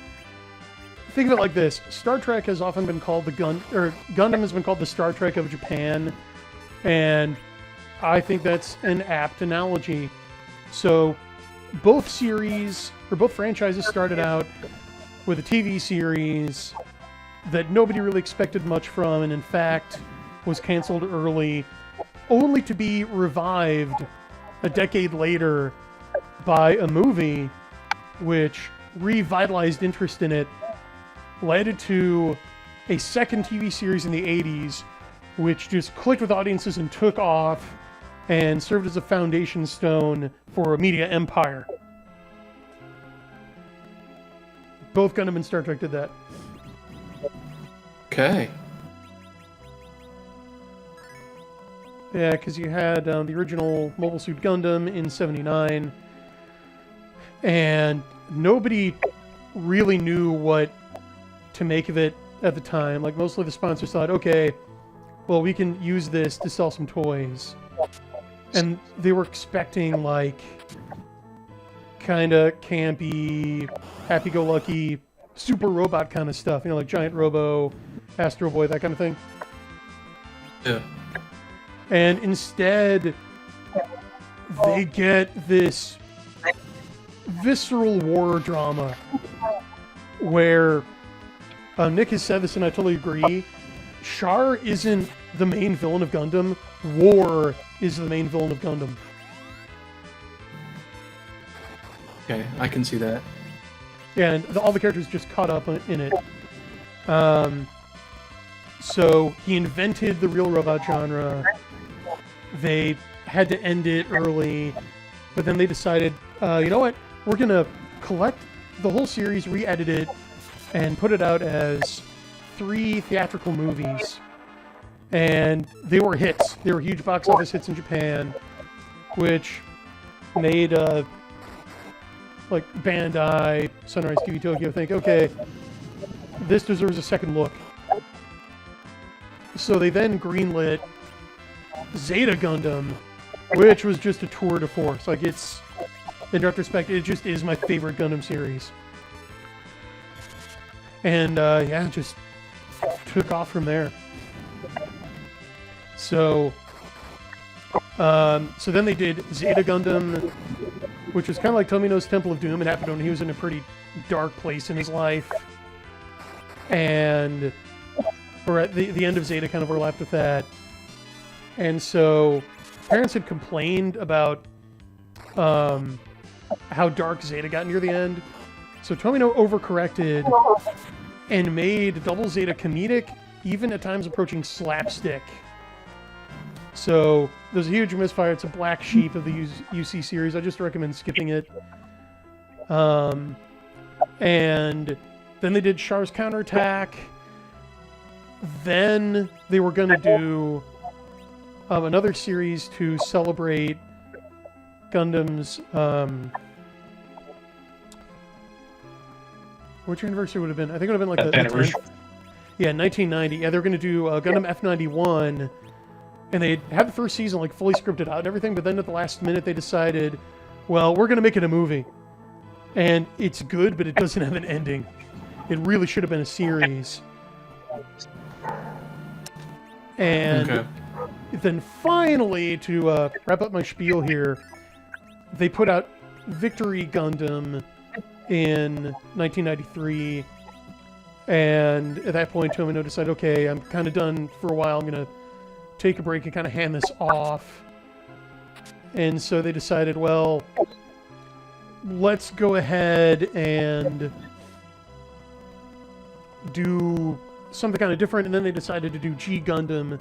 think of it like this: Star Trek has often been called Gundam has been called the Star Trek of Japan, and I think that's an apt analogy. So, both franchises started out with a TV series that nobody really expected much from, and in fact was canceled early, only to be revived a decade later by a movie which revitalized interest in it, led to a second TV series in the 80s, which just clicked with audiences and took off, and served as a foundation stone for a media empire. Both Gundam and Star Trek did that. Okay. Yeah, because you had the original Mobile Suit Gundam in '79, and nobody really knew what to make of it at the time. Like, mostly the sponsors thought, okay, well, we can use this to sell some toys. And they were expecting, like, kind of campy, happy-go-lucky, super robot kind of stuff. You know, like Giant Robo, Astro Boy, that kind of thing. Yeah. And instead, they get this visceral war drama where Nick has said this, and I totally agree. Char isn't the main villain of Gundam. War is the main villain of Gundam. Okay, I can see that. Yeah, and all the characters just caught up in it. So he invented the real robot genre. They had to end it early, but then they decided, you know what? We're gonna collect the whole series, re-edit it, and put it out as 3 theatrical movies. And they were hits. They were huge box office hits in Japan, which made like Bandai, Sunrise TV Tokyo think, okay, this deserves a second look. So they then greenlit Zeta Gundam, which was just a tour de force. Like, it's, in retrospect, it just is my favorite Gundam series. And yeah, it just took off from there. So, so then they did Zeta Gundam, which was kind of like Tomino's Temple of Doom. It happened when he was in a pretty dark place in his life. And, or at the end of Zeta kind of overlapped with that. And so, parents had complained about how dark Zeta got near the end. So Tomino overcorrected and made Double Zeta comedic, even at times approaching slapstick. So there's a huge misfire. It's a black sheep of the UC series. I just recommend skipping it. And then they did Char's Counterattack. Then they were going to do another series to celebrate Gundam's... which anniversary would have been? I think it would have been like the 10th. Yeah, 1990. Yeah, they were going to do Gundam F91. And they had the first season like fully scripted out and everything, but then at the last minute they decided, well, we're going to make it a movie. And it's good, but it doesn't have an ending. It really should have been a series. And then finally, to wrap up my spiel here, they put out Victory Gundam in 1993. And at that point, Tomino decided, okay, I'm kind of done for a while. I'm going to take a break and kind of hand this off. And so they decided, well, let's go ahead and do something kind of different. And then they decided to do G Gundam,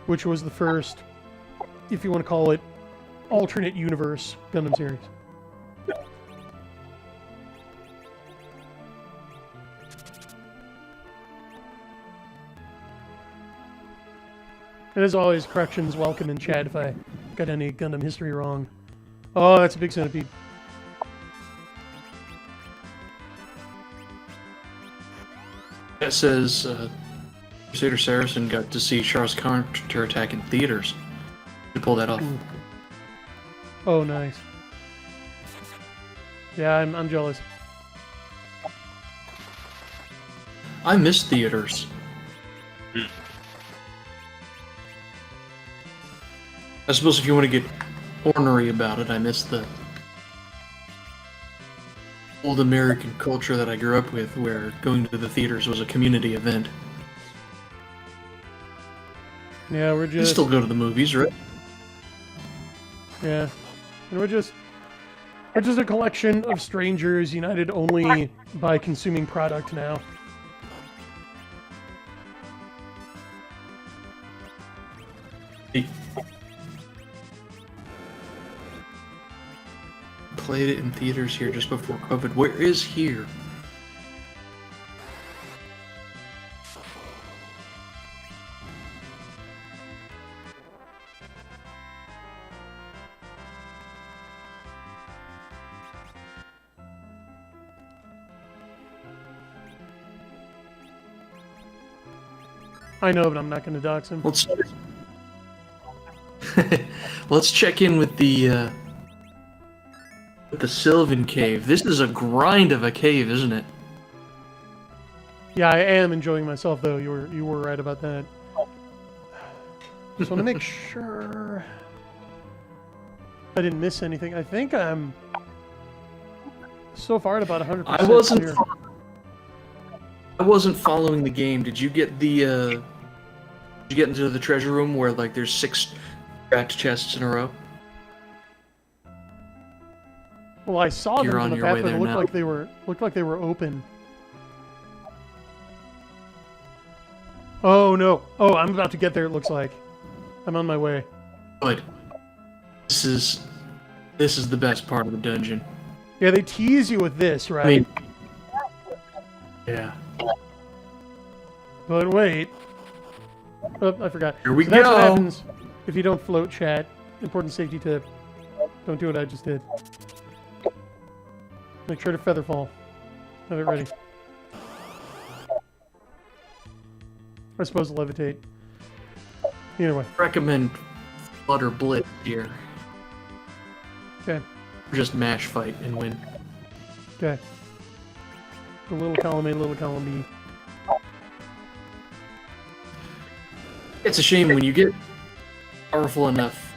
which was the first, if you want to call it, alternate universe Gundam series. And as always, corrections welcome in chat if I got any Gundam history wrong. Oh, that's a big centipede. It says Crusader Saracen got to see Charles counterattack in theaters. To pull that off. Ooh. Oh, nice. Yeah, I'm jealous. I miss theaters. I suppose if you want to get ornery about it, I miss the old American culture that I grew up with, where going to the theaters was a community event. Yeah, we're You just... still go to the movies, right? Yeah. And we're just a collection of strangers united only by consuming product now. Played it in theaters here just before COVID. Where is here? I know, but I'm not going to dox him. Let's check in with the Sylvan Cave. This is a grind of a cave, isn't it? Yeah, I am enjoying myself, though. You were right about that. Just want to make sure I didn't miss anything. I think I'm so far at about 100%. I wasn't following the game. Did you get the did you get into the treasure room where like there's 6 tracked chests in a row? Well, I saw You're them on on the your path, way but it there looked now. like they were open. Oh no! Oh, I'm about to get there. It looks like I'm on my way. Good. This is the best part of the dungeon. Yeah, they tease you with this, right? I mean, yeah. But wait. Oh, I forgot. Here we That's what go. happens if you don't float chat. Important safety tip. Don't do what I just did. Make sure to feather fall. Have it ready. I suppose levitate. Either way. Recommend Flutter Blitz here. Okay. Just mash fight and win. Okay. A little column A, little column B. It's a shame when you get powerful enough.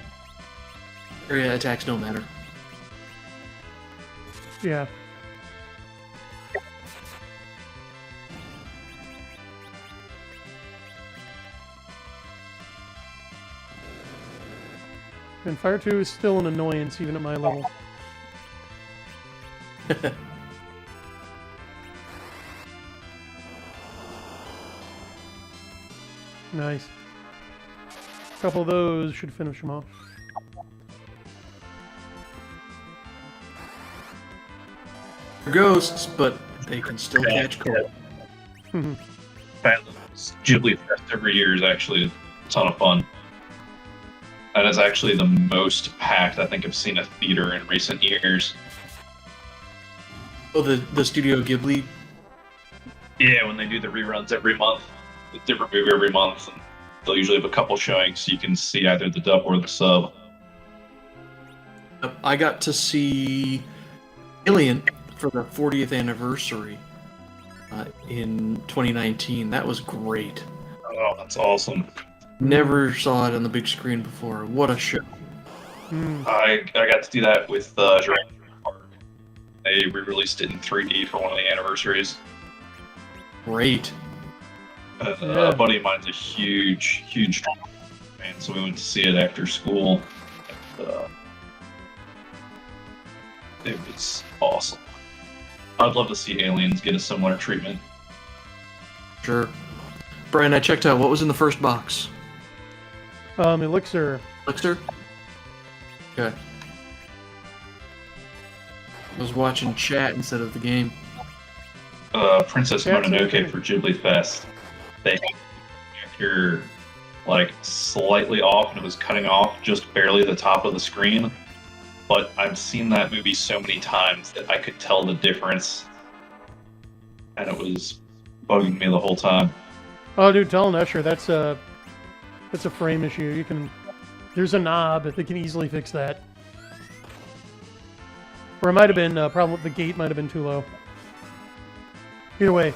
Area attacks don't matter. Yeah. And Fire 2 is still an annoyance, even at my level. Nice. A couple of those should finish them off. They're ghosts, but they can still catch cold. Ghibli Fest every year is actually a ton of fun. That is actually the most packed I think I've seen a theater in recent years. Oh, the Studio Ghibli. Yeah, when they do the reruns every month, a different movie every month, and they'll usually have a couple showings so you can see either the dub or the sub. I got to see Alien for the 40th anniversary in 2019. That was great. Oh, that's awesome. Never saw it on the big screen before. What a show. I got to do that with Jurassic Park. They re-released it in 3D for one of the anniversaries. Great. A buddy of mine's a huge fan, so we went to see it after school. It was awesome. I'd love to see Aliens get a similar treatment. Sure. Brian, I checked out. What was in the first box? Elixir. Elixir? Okay. I was watching chat instead of the game. Princess Yeah, it's Mononoke okay. for Ghibli Fest. They you're like slightly off and it was cutting off just barely the top of the screen. But I've seen that movie so many times that I could tell the difference. And it was bugging me the whole time. Oh, dude, tell Escher that's a frame issue. You can, there's a knob that can easily fix that. Or it might have been a problem with the gate. Might have been too low. Either way,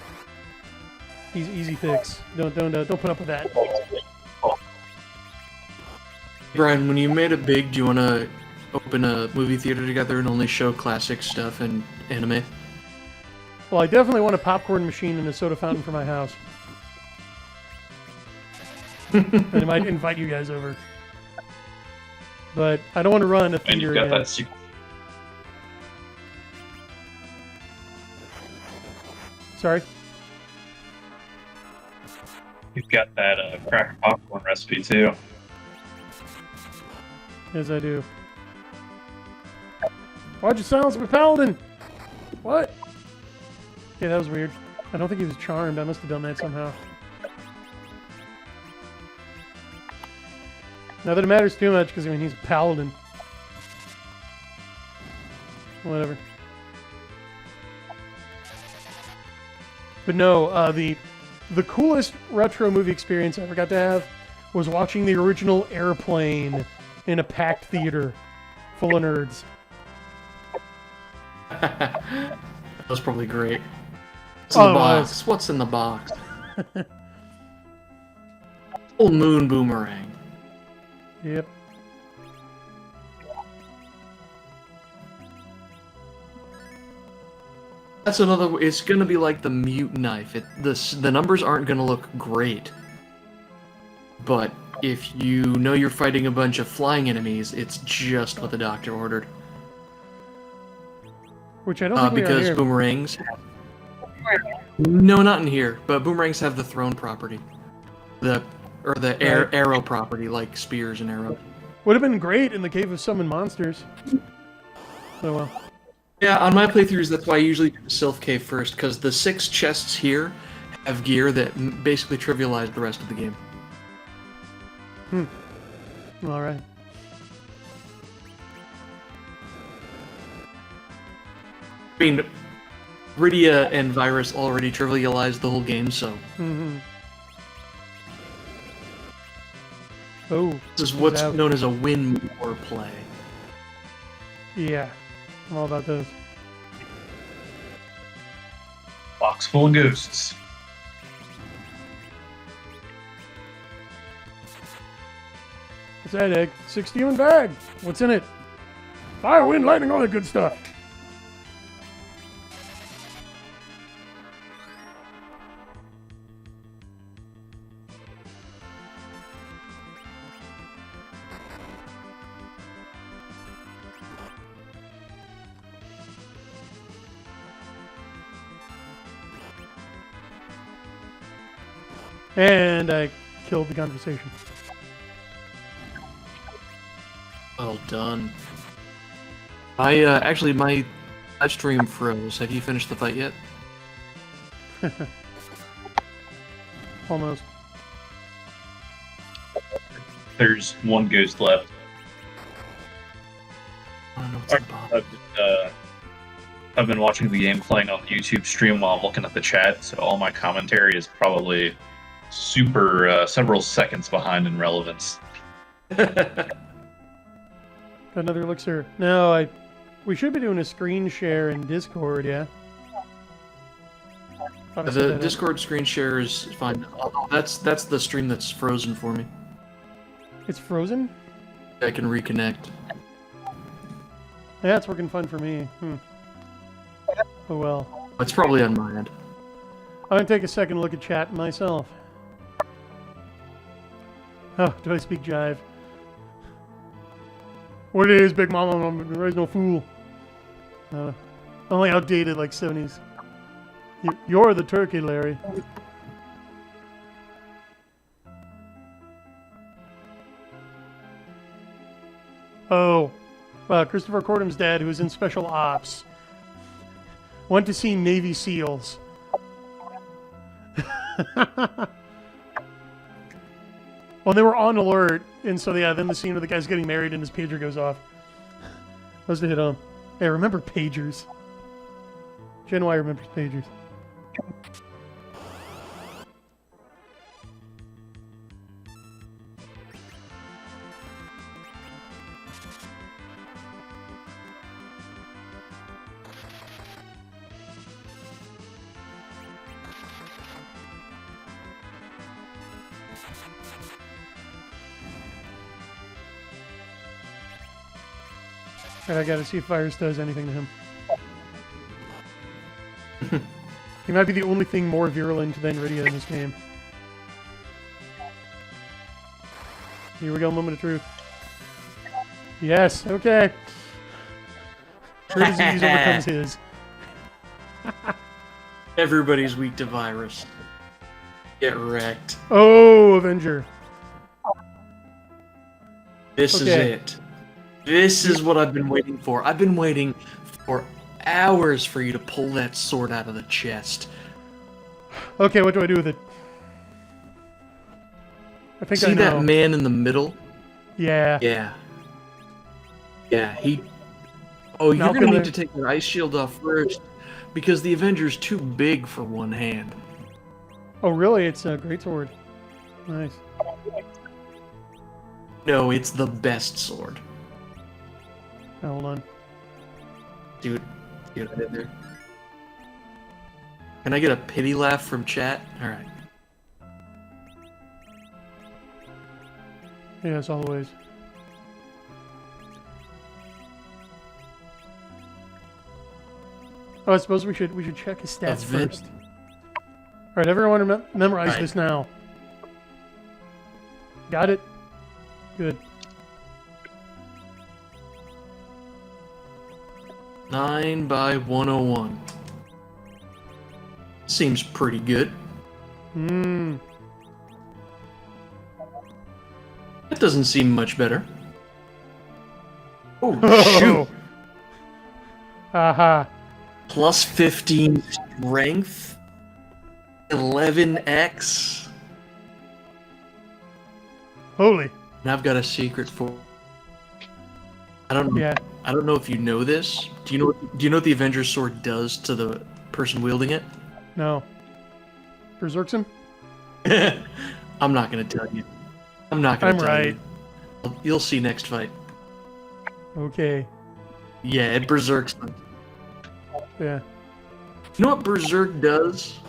easy fix. Don't put up with that. Brian, when you made it big, do you want to open a movie theater together and only show classic stuff and anime? Well, I definitely want a popcorn machine and a soda fountain for my house. And I might invite you guys over. But I don't want to run a And theater you've got again. that secret. Sorry? You've got that cracker popcorn recipe too. Yes, I do. Why'd you silence my paladin? What? Yeah, that was weird. I don't think he was charmed. I must have done that somehow. Not that it matters too much, because I mean, he's a paladin. Whatever. But no, the coolest retro movie experience I ever got to have was watching the original Airplane in a packed theater full of nerds. That was probably great. What's in Oh, the it box? was. What's in the box? Full moon boomerang. Yep. That's another. It's gonna be like the mute knife. The numbers aren't gonna look great, but if you know you're fighting a bunch of flying enemies, it's just what the doctor ordered. Which I don't think we are Because here. boomerangs. No, not in here. But boomerangs have the thrown property, the Right. arrow property, like spears and arrows. Would have been great in the Cave of Summon Monsters. Oh well. Yeah, on my playthroughs, that's why I usually do the Sylph Cave first, because the 6 chests here have gear that basically trivialize the rest of the game. All right. I mean, Rydia and Virus already trivialized the whole game, so Mm-hmm. Oh. this is what's out. known as a win more play. Yeah. I'm all about those. Box full of ghosts. What's that, Egg? 60 in bag. What's in it? Fire, wind, lightning, all that good stuff. And I killed the conversation. Well done. I actually my live stream froze. Have you finished the fight yet? Almost. There's one ghost left. I don't know what's in the box. I've been watching the game playing on the YouTube stream while I'm looking at the chat, so all my commentary is probably several seconds behind in relevance. Got another elixir. No, we should be doing a screen share in Discord, yeah? Thought I set The that up. Discord screen share is fine. Although that's the stream that's frozen for me. It's frozen? I can reconnect. Yeah, it's working fine for me. Oh well. It's probably on my end. I'm gonna take a second to look at chat myself. Oh, do I speak jive? What it is, Big Mama? I'm raised no fool. Only outdated, like 70s. You're the turkey, Larry. Oh, Christopher Cordum's dad, who was in Special Ops, went to see Navy SEALs. Well, they were on alert, and so yeah, then the scene where the guy's getting married and his pager goes off. Those to hit home. Hey, remember pagers. Gen Y remembers pagers. Alright, I gotta see if virus does anything to him. He might be the only thing more virulent than Rydia in this game. Here we go, moment of truth. Yes, okay. Her disease overcomes his. Everybody's weak to virus. Get wrecked. Oh, Avenger. This is it. This is what I've been waiting for. I've been waiting for hours for you to pull that sword out of the chest. Okay, what do I do with it? I think I See know. that man in the middle? Yeah. Yeah, he... Oh, you're Malcolm gonna need there. to take your ice shield off first, because the Avenger's too big for one hand. Oh, really? It's a great sword. Nice. No, it's the best sword. Oh, hold on. Dude, see what I did there? Can I get a pity laugh from chat? Alright. Yes, always. Oh, I suppose we should check his stats first. All right, everyone, memorize this now. Got it. Good. 9 by 101. Seems pretty good. Hmm. That doesn't seem much better. Oh, shoot! Aha. Plus 15 strength? 11x? Holy. And I've got a secret for... I don't know. Yeah. I don't know if you know this. Do you know what the Avengers sword does to the person wielding it? No. Berserks him? I'm not gonna tell you. I'm not gonna tell right. you. You'll see next fight. Okay. Yeah, it berserks them. Yeah. You know what berserk does?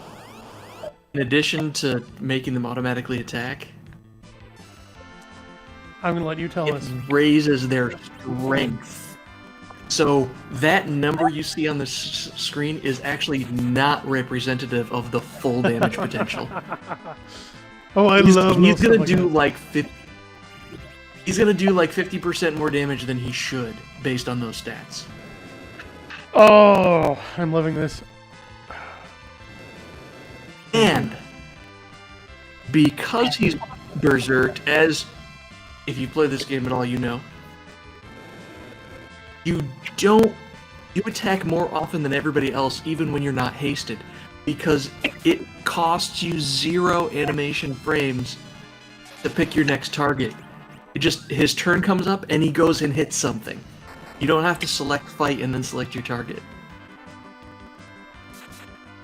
In addition to making them automatically attack, I'm gonna let you tell it us. raises their strength. So that number you see on the screen is actually not representative of the full damage potential. Oh, I love. He's gonna stuff do like like 50. He's gonna do like 50% more damage than he should, based on those stats. that. Oh, I'm loving this. And because he's berserked, as if you play this game at all, you know, you attack more often than everybody else, even when you're not hasted, because it costs you 0 animation frames to pick your next target. His turn comes up and he goes and hits something. You don't have to select fight and then select your target.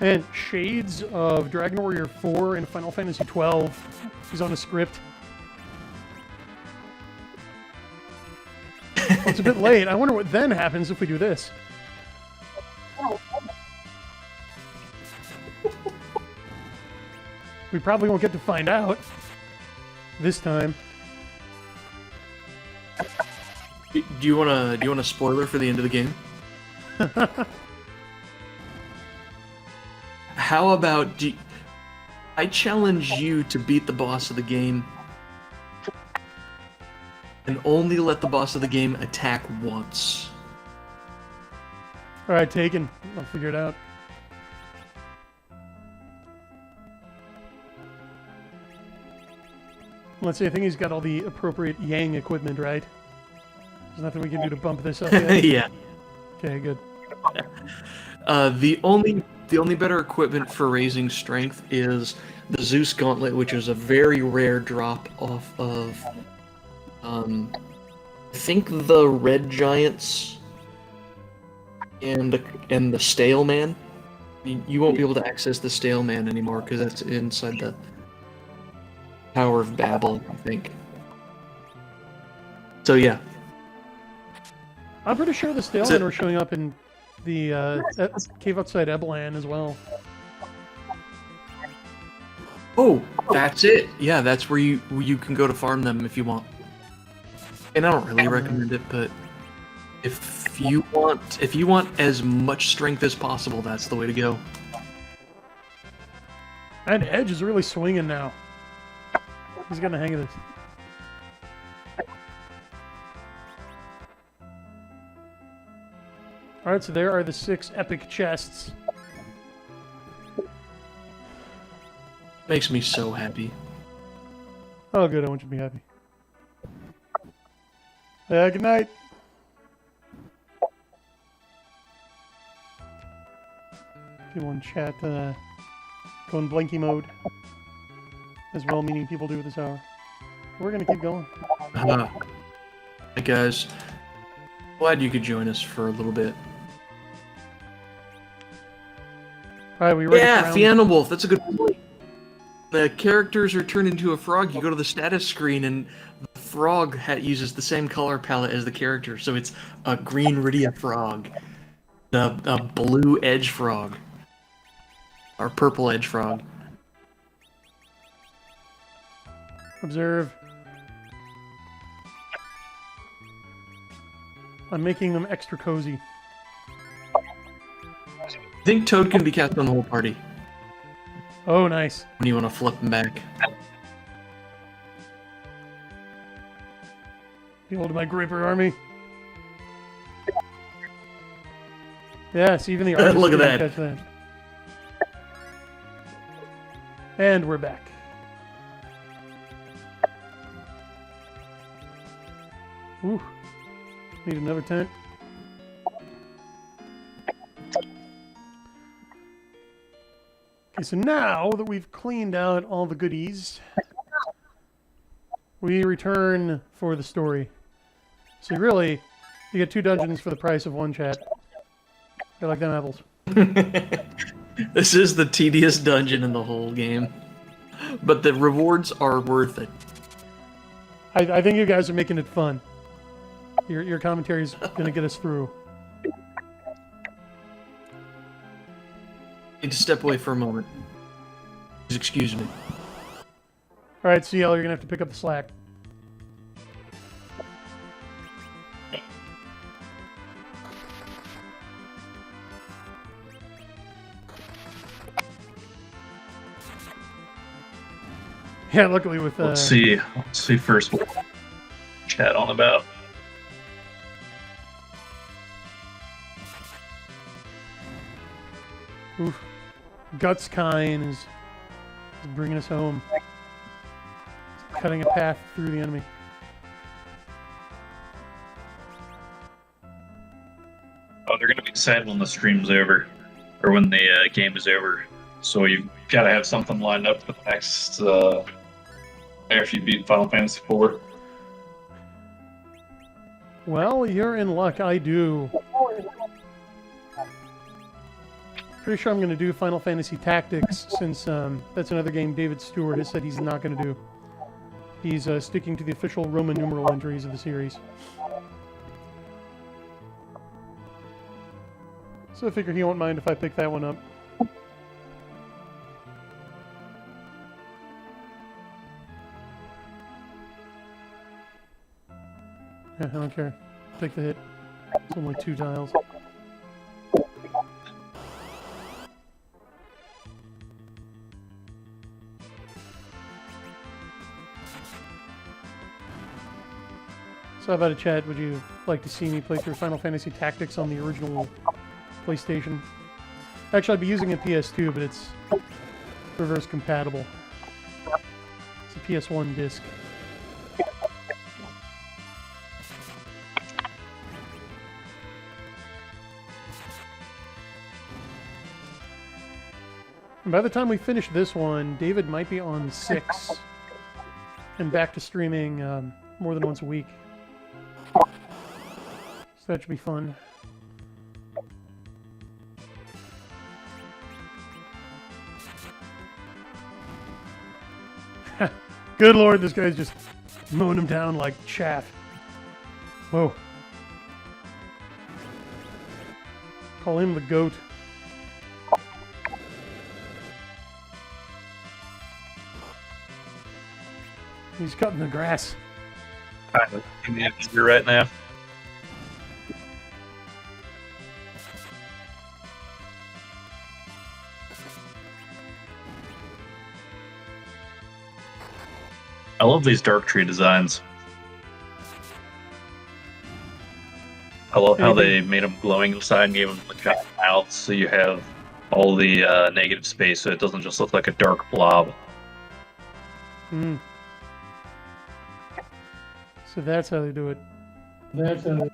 And shades of Dragon Warrior 4 and Final Fantasy 12. He's on a script. Well, it's a bit late. I wonder what then happens if we do this. We probably won't get to find out this time. Do you want a spoiler for the end of the game? How about I challenge you to beat the boss of the game and only let the boss of the game attack once. All right, taken. I'll figure it out. Let's see. I think he's got all the appropriate Yang equipment, right? There's nothing we can do to bump this up yet. Yeah. Okay, good. The only better equipment for raising strength is the Zeus Gauntlet, which is a very rare drop off of, I think the Red Giants and the Stale Man. You won't be able to access the Stale Man anymore because that's inside the Tower of Babel, I think. So yeah. I'm pretty sure the Stalemen were showing up in the cave outside Ebelan as well. Oh, that's it. Yeah, that's where you can go to farm them if you want. And I don't really recommend it, but if you want as much strength as possible, that's the way to go. And Edge is really swinging now. He's got the hang of this. Alright, so there are the 6 epic chests. Makes me so happy. Oh, good. I want you to be happy. Good night. People in chat go in blanky mode. As well-meaning people do at this hour. We're going to keep going. Hey guys. Glad you could join us for a little bit. Alright, we ready? Yeah, Fianna Wolf. That's a good point. The characters are turned into a frog. You go to the status screen, and the frog uses the same color palette as the character. So it's a green Rydia frog, a blue edge frog, or purple edge frog. Observe. I'm making them extra cozy. I think Toad can be cast on the whole party Oh, nice. when you want to flip them back. Behold my Graper army. Yes, even the artist Look at didn't that. catch that. And we're back. Ooh. Need another tent. Okay, so now that we've cleaned out all the goodies, we return for the story. So really, you get 2 dungeons for the price of 1, chat. I like them apples. This is the tedious dungeon in the whole game, but the rewards are worth it. I think you guys are making it fun. Your commentary is going to get us through. Need to step away for a moment. Please excuse me. All right, CL, you're going to have to pick up the slack. Yeah, luckily with... Let's see first what chat on about. Oof. Guts Kine is bringing us home. Cutting a path through the enemy. Oh, they're going to be sad when the stream's over, or when the game is over. So you've got to have something lined up for the next after you beat Final Fantasy IV. Well, you're in luck. I do. Pretty sure I'm going to do Final Fantasy Tactics, since that's another game David Stewart has said he's not going to do. He's sticking to the official Roman numeral entries of the series. So I figure he won't mind if I pick that one up. Yeah, I don't care. Take the hit. It's only 2 tiles. So how about a chat? Would you like to see me play through Final Fantasy Tactics on the original PlayStation. Actually, I'd be using a PS2, but it's reverse compatible. It's a PS1 disc. And by the time we finish this one, David might be on 6 and back to streaming more than once a week. So that should be fun. Good lord, this guy's just mowing him down like chaff. Whoa. Call him the goat. He's cutting the grass. Kind of in the atmosphere right now. I love these dark tree designs. I love how they made them glowing inside and gave them the giant mouths, so you have all the negative space, so it doesn't just look like a dark blob. Hmm. So that's how they do it. That's how. Did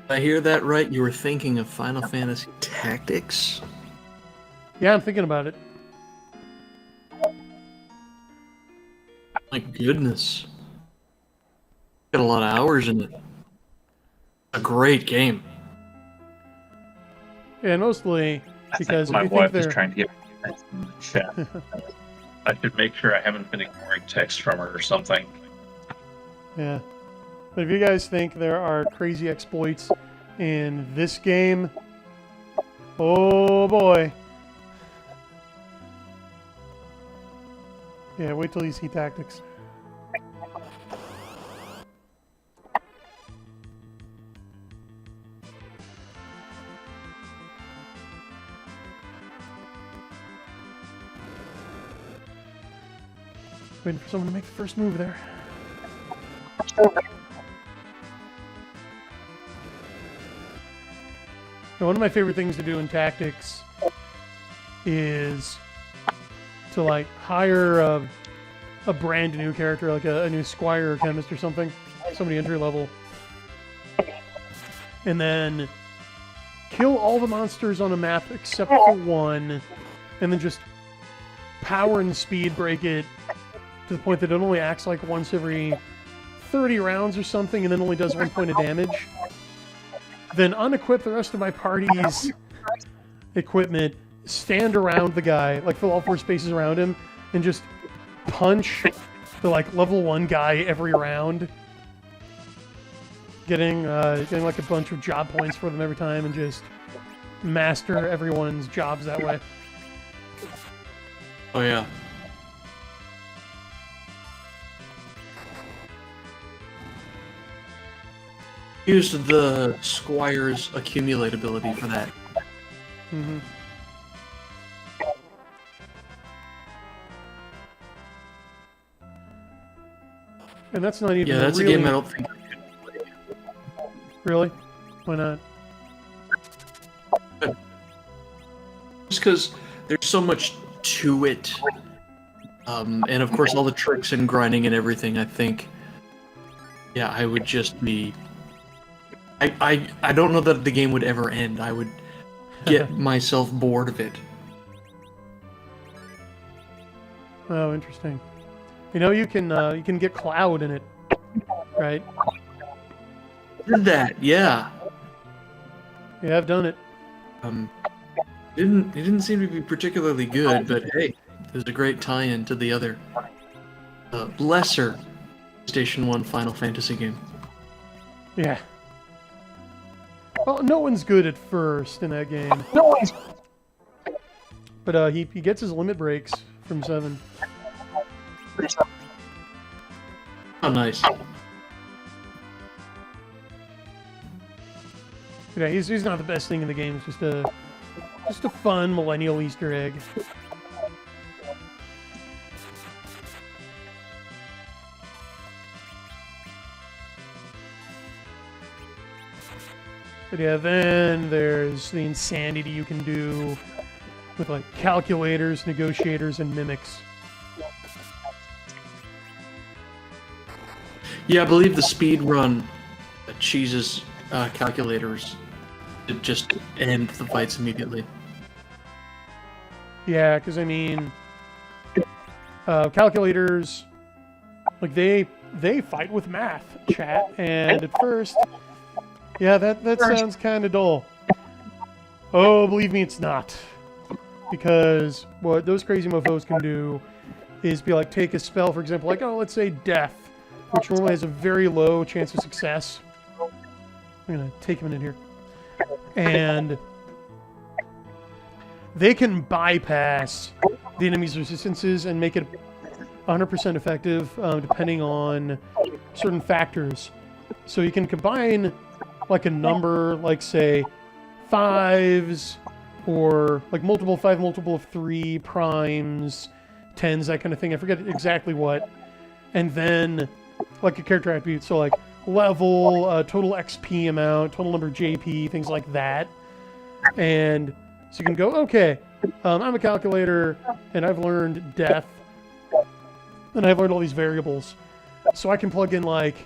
I hear that right? You were thinking of Final Fantasy Tactics? Yeah, I'm thinking about it. My goodness. Got a lot of hours in it. A great game. Yeah, mostly because my if you wife think is they're... trying to get me in the chat. I should make sure I haven't been ignoring text from her or something. Yeah. But if you guys think there are crazy exploits in this game, oh boy. Yeah, wait till you see Tactics. Waiting for someone to make the first move there. Now, one of my favorite things to do in Tactics is to like hire a brand new character, like a new squire or chemist or something, somebody entry level, and then kill all the monsters on a map except for one, and then just power and speed break it to the point that it only acts like once every 30 rounds or something, and then only does 1 point of damage. Then unequip the rest of my party's equipment, stand around the guy, like fill all 4 spaces around him, and just punch the like level 1 guy every round, getting like a bunch of job points for them every time, and just master everyone's jobs that way. Oh yeah. Used the Squire's accumulate ability for that. Mm-hmm. And that's not even Yeah, that's really... a game I don't think. Really? Why not? Just because there's so much to it, and of course all the tricks and grinding and everything. I think, yeah, I would just be. I don't know that the game would ever end. I would get myself bored of it. Oh, interesting. You know, you can get Cloud in it, right? Did that? Yeah. Yeah, I've done it. It didn't seem to be particularly good, but hey, there's a great tie-in to the other lesser PlayStation 1 Final Fantasy game. Yeah. Well, no one's good at first in that game. No one's. But he gets his limit breaks from 7. Oh, nice. Yeah, he's not the best thing in the game. It's just a fun millennial Easter egg. But yeah, then there's the insanity you can do with like calculators, negotiators, and mimics. Yeah, I believe the speed run cheeses calculators to just end the fights immediately. Yeah, because I mean, calculators, like they fight with math, chat, and at first, yeah, that sounds kind of dull. Oh, believe me, it's not. Because what those crazy mofos can do is be like, take a spell, for example, like, oh, let's say Death, which normally has a very low chance of success. I'm going to take a minute here. And they can bypass the enemy's resistances and make it 100% effective, depending on certain factors. So you can combine, like, a number, like, say, 5s, or, like, multiple 5, multiple of 3, primes, 10s, that kind of thing. I forget exactly what. And then, like, a character attribute, so, like, level, total XP amount, total number of JP, things like that. And so you can go, okay, I'm a calculator, and I've learned Death, and I've learned all these variables. So I can plug in, like,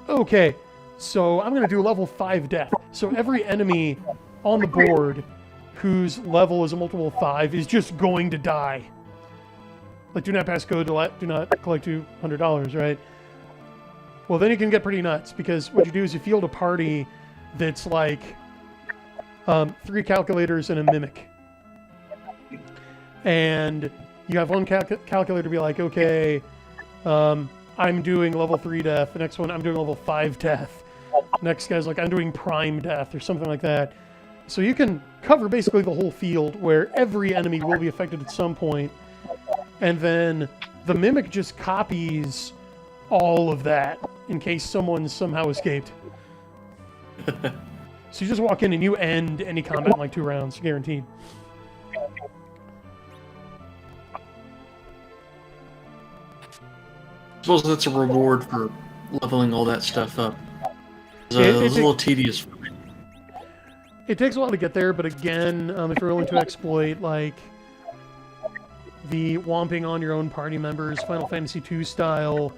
okay, so I'm going to do level 5 Death. So every enemy on the board whose level is a multiple of 5 is just going to die. Like, do not pass code, do not collect $200, right? Well, then you can get pretty nuts, because what you do is you field a party that's like 3 calculators and a mimic. And you have one calculator be like, okay, I'm doing level 3 Death. The next one, I'm doing level 5 Death. Next guy's like, I'm doing prime Death, or something like that. So you can cover basically the whole field where every enemy will be affected at some point. And then the mimic just copies all of that in case someone somehow escaped. So you just walk in and you end any combat in like 2 rounds, guaranteed. I suppose that's a reward for leveling all that stuff up. It was a little tedious for me. It takes a while to get there, but again, if you're willing to exploit, like, the womping on your own party members, Final Fantasy II style,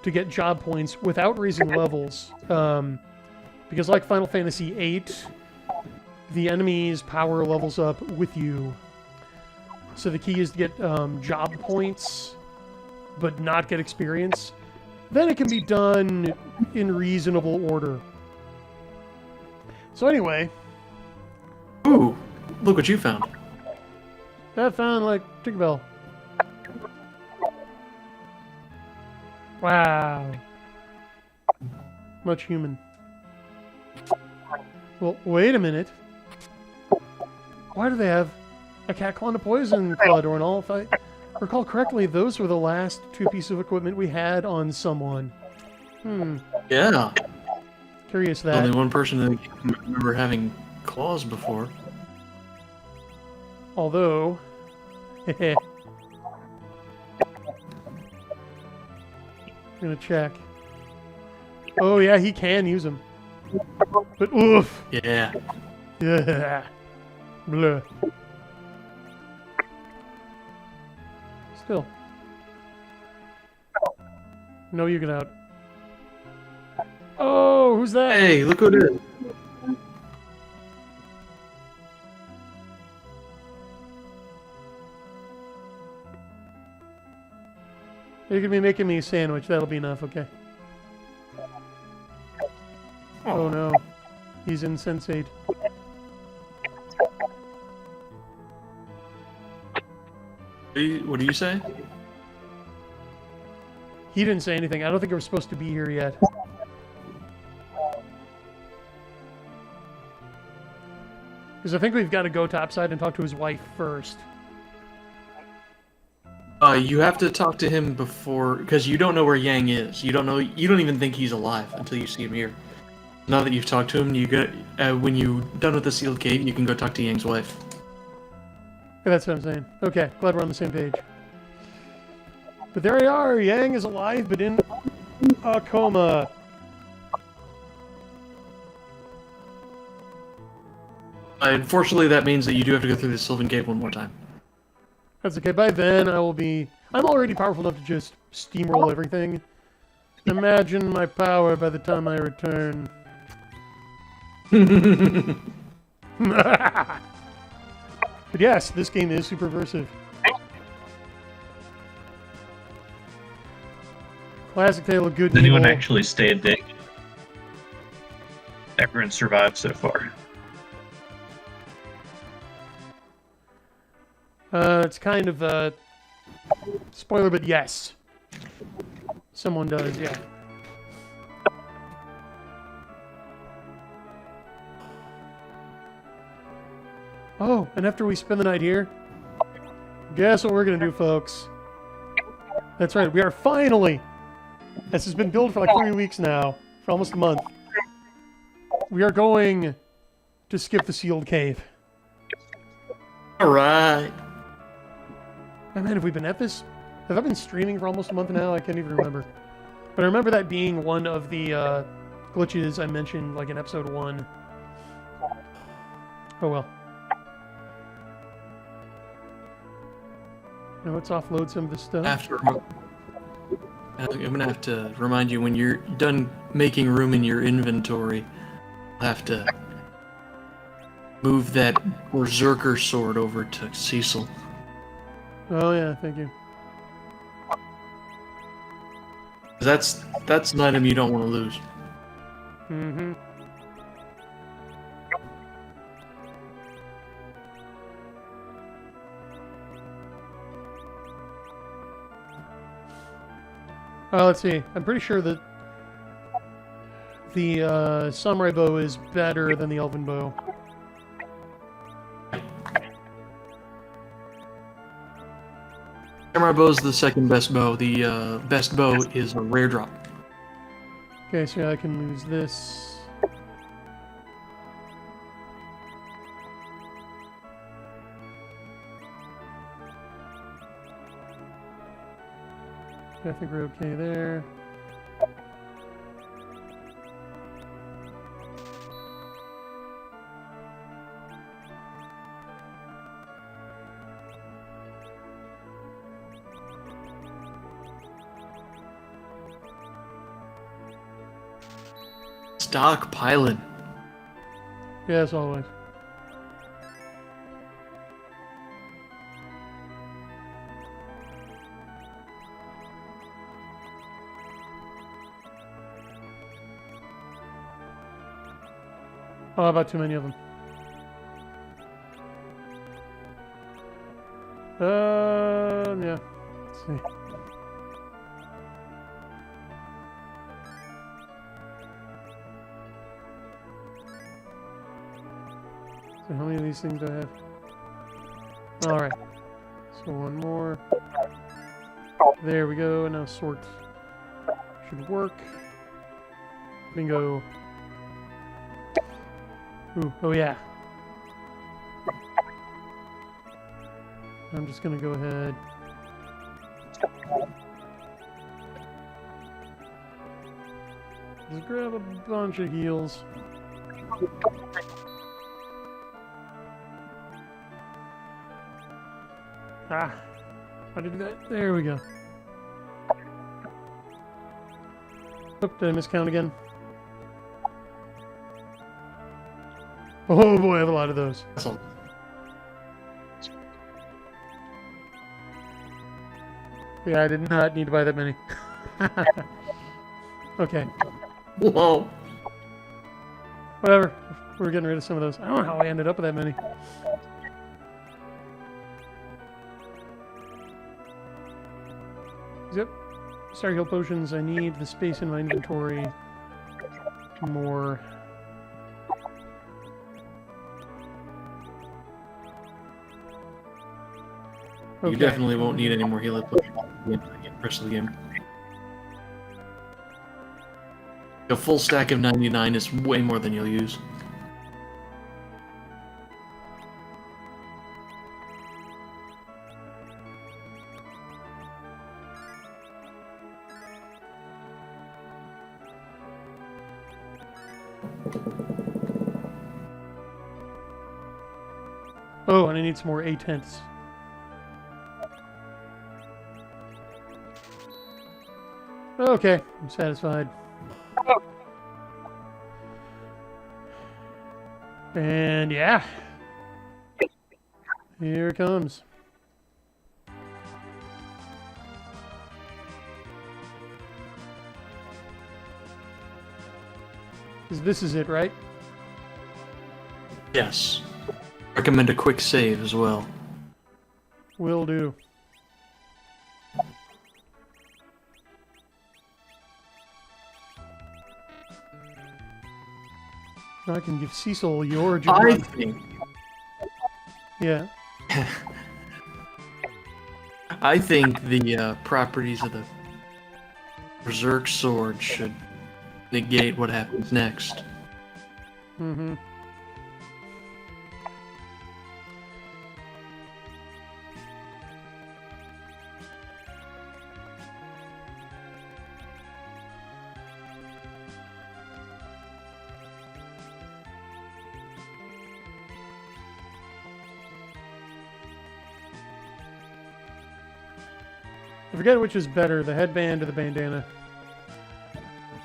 to get job points without raising levels. Because like Final Fantasy VIII, the enemy's power levels up with you. So the key is to get job points, but not get experience. Then it can be done in reasonable order. So anyway... Ooh, look what you found. I found, like, Tinkerbell. Wow. Much human. Well, wait a minute. Why do they have a cat claw and a poison claw, Dornall? If I recall correctly, those were the last 2 pieces of equipment we had on someone. Yeah. Curious that. Only one person that I can remember having claws before. Although... I'm gonna check. Oh yeah, he can use them. But oof! Yeah. Yeah. Blah. Still. No, you get out. Oh, who's that? Hey, look who it is. You're gonna be making me a sandwich. That'll be enough, okay? Oh no. He's insensate. What do you say? He didn't say anything. I don't think we're supposed to be here yet. Because I think we've got to go topside and talk to his wife first. You have to talk to him before, because you don't know where Yang is. You don't know. You don't even think he's alive until you see him here. Now that you've talked to him, you go. When you're done with the sealed cave, you can go talk to Yang's wife. Yeah, that's what I'm saying. Okay, glad we're on the same page. But there we are. Yang is alive, but in a coma. Unfortunately, that means that you do have to go through the Sylvan Cave one more time. That's okay. By then, I will be... I'm already powerful enough to just steamroll everything. Imagine my power by the time I return. But yes, this game is super immersive. Classic tale of good Has and evil. anyone actually stayed dead? Everyone survived so far. It's kind of a spoiler, but yes. Someone does, yeah. Oh, and after we spend the night here, guess what we're gonna do, folks? That's right, we are finally, this has been built for like 3 weeks now, for almost a month. We are going to skip the sealed cave. Alright. Oh, man, have we been at this? Have I been streaming for almost a month now? I can't even remember. But I remember that being one of the glitches I mentioned, like in episode 1. Oh well. Now let's offload some of this stuff. I'm gonna have to remind you when you're done making room in your inventory, I'll have to move that Berserker sword over to Cecil. Oh yeah, thank you. That's an item you don't want to lose. Mm-hmm. Let's see. I'm pretty sure that the samurai bow is better than the elven bow. Samurai bow is the second best bow. The best bow is a rare drop. Okay, so I can lose this. I think we're okay there. Stockpiling. Yes, always. Oh, about too many of them. Yeah. Let's see. So how many of these things do I have? Alright. So one more. There we go. And now sort should work. Bingo. Ooh, oh yeah. I'm just gonna go ahead. Just grab a bunch of heals. Ah, how to do that? There we go. Oop, did I miscount again? Oh boy, I have a lot of those. That's all. Yeah, I did not need to buy that many. Okay. Whoa. Whatever. We're getting rid of some of those. I don't know how I ended up with that many. Yep. Star heal potions. I need the space in my inventory. More. You Okay. definitely won't need any more healing potions in the rest of the game. A full stack of 99 is way more than you'll use. and I need some more A-tents. Okay, I'm satisfied. And yeah, here it comes. This is it, right? Yes. Recommend a quick save as well. Will do. Now I can give Cecil your I job. think Yeah. I think the properties of the Berserk sword should negate what happens next. Mm-hmm. I forget which is better, the headband or the bandana.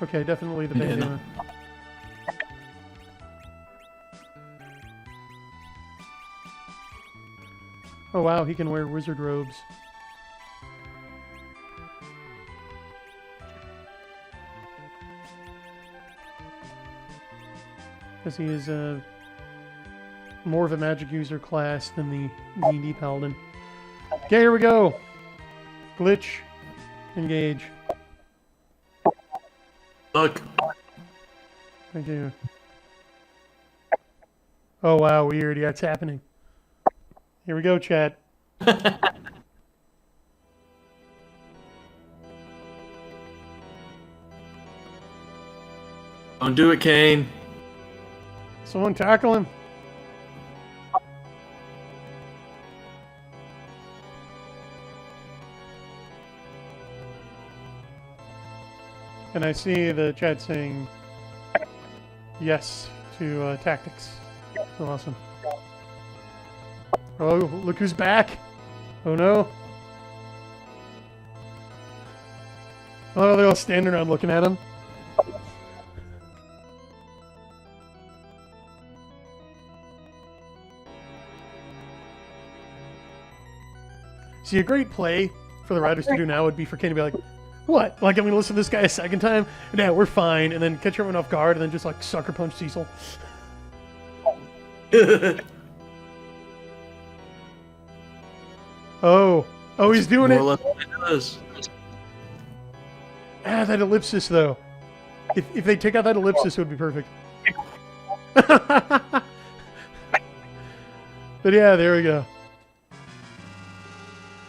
Okay, definitely the bandana. Oh wow, he can wear wizard robes. Because he is more of a magic user class than the D&D paladin. Okay, here we go. Glitch. Engage. Look. Thank you. Oh wow, weird. Yeah, it's happening. Here we go, chat. Don't do it, Kane. Someone tackle him. And I see the chat saying yes to tactics. So awesome. Oh, look who's back. Oh no. Oh, they're all standing around looking at him. See, a great play for the writers to do now would be for Kane to be like, what? Like, I'm going to listen to this guy a second time? And yeah, we're fine. And then catch everyone off guard and then just, like, sucker punch Cecil. Oh. Oh, he's doing More it. or less what it does. Ah, that ellipsis, though. If they take out that ellipsis, it would be perfect. But yeah, there we go.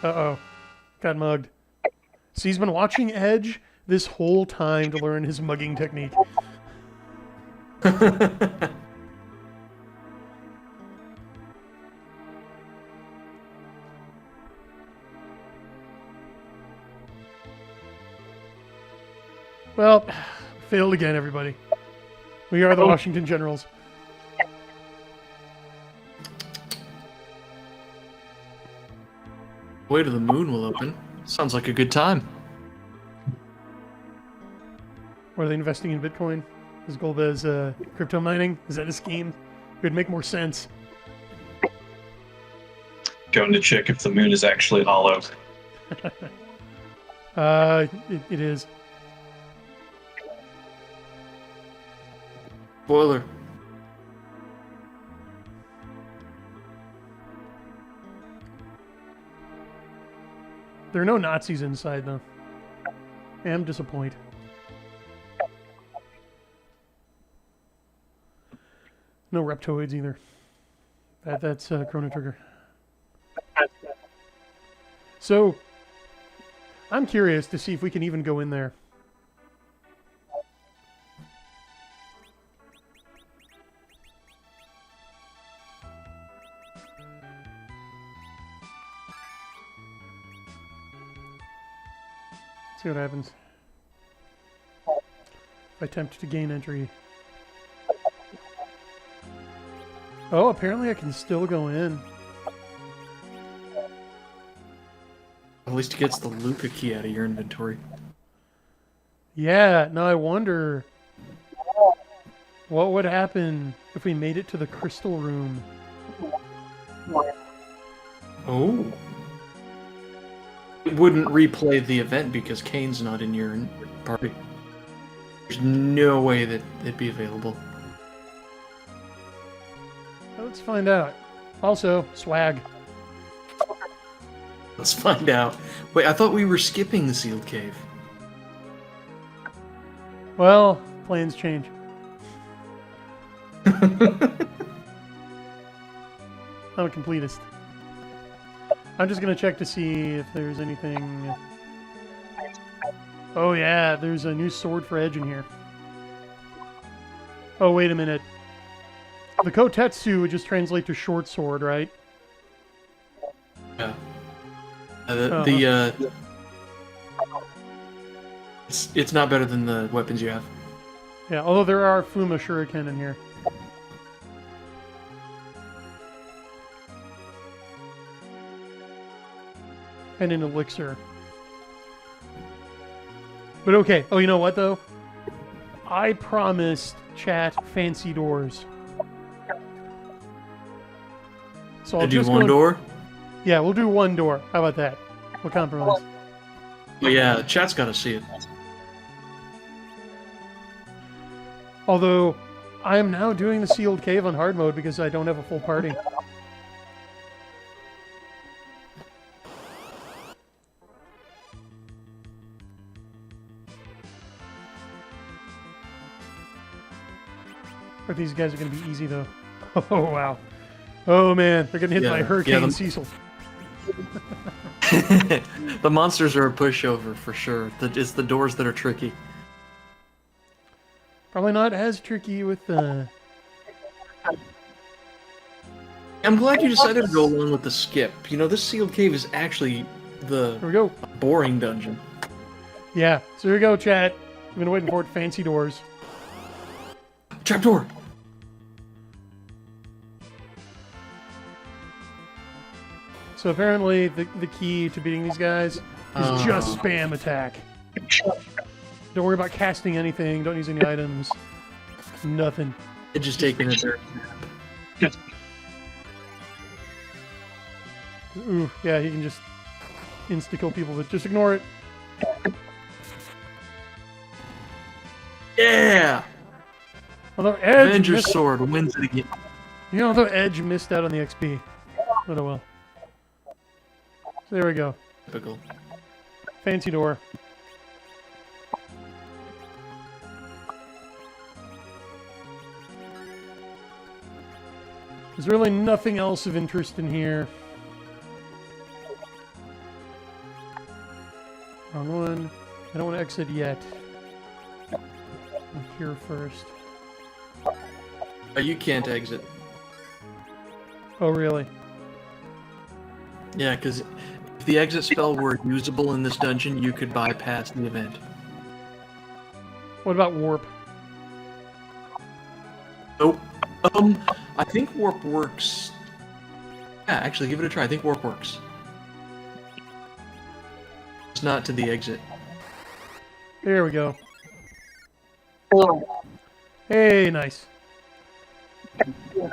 Uh-oh. Got mugged. So he's been watching Edge this whole time to learn his mugging technique. Well, failed again, everybody. We are the Washington Generals. Way to the moon will open. Sounds like a good time. What are they investing in Bitcoin? Is Golbez crypto mining? Is that a scheme? It would make more sense. Going to check if the moon is actually hollow. It is. Spoiler. There are no Nazis inside, though. I am disappointed. No reptoids either. That's Chrono Trigger. So, I'm curious to see if we can even go in there. See what happens. If I attempt to gain entry. Oh, apparently I can still go in. At least it gets the Luca key out of your inventory. Yeah, now I wonder what would happen if we made it to the crystal room. Oh. It wouldn't replay the event because Kane's not in your party. There's no way that it'd be available. Let's find out. Also, swag. Let's find out. Wait, I thought we were skipping the sealed cave. Well, plans change. I'm a completist. I'm just gonna check to see if there's anything. Oh yeah, there's a new sword for Edge in here. Oh wait a minute. The Kotetsu would just translate to short sword, right? Yeah. It's not better than the weapons you have. Yeah, although there are Fuma Shuriken in here. And an elixir. But okay. Oh, you know what, though? I promised chat fancy doors. So I'll do just one door? Yeah, we'll do one door. How about that? We'll compromise. Well, yeah, chat's got to see it. Although, I am now doing the sealed cave on hard mode because I don't have a full party. But these guys are going to be easy, though. Oh, wow. Oh, man. They're going to hit by Hurricane Cecil. The monsters are a pushover, for sure. It's the doors that are tricky. Probably not as tricky with the... I'm glad you decided to go along with the skip. You know, this sealed cave is actually the Here we go. boring dungeon. Yeah. So here we go, chat. I've been waiting for it. Fancy doors. Trapdoor! So apparently the key to beating these guys is just spam attack. Don't worry about casting anything. Don't use any items. Nothing. It's just taking a dirt. Ooh, yeah, he can just insta-kill people, but just ignore it. Yeah! Although Edge Avenger's missed, sword wins it again. you know, although Edge missed out on the XP. But oh well. So there we go. Typical. Fancy door. There's really nothing else of interest in here. Wrong one. I don't want to exit yet. I'm here first. You can't exit. Oh, really? Yeah, because if the exit spell were usable in this dungeon, you could bypass the event. What about warp? Nope. I think warp works. Yeah, actually, give it a try. I think warp works. It's not to the exit. There we go. Hey, nice. So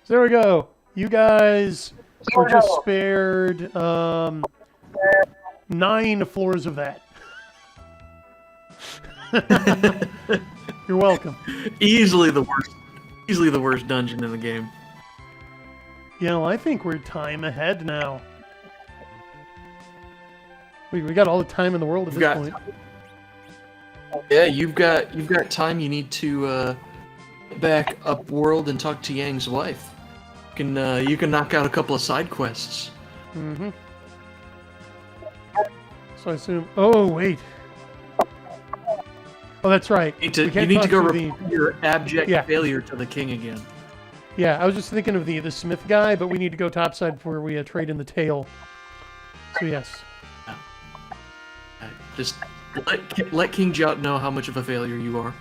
there we go. You guys were just spared 9 floors of that. You're welcome. Easily the worst dungeon in the game. You know, I think we're time ahead now. We got all the time in the world at this point. Yeah, you've got time. You need to get back up world and talk to Yang's wife. You can knock out a couple of side quests. Mm-hmm. So I assume. Oh wait. Oh, that's right. You need to go report your abject failure to the king again. Yeah, I was just thinking of the Smith guy, but we need to go topside before we trade in the tail. So yes. Just let King Jout know how much of a failure you are.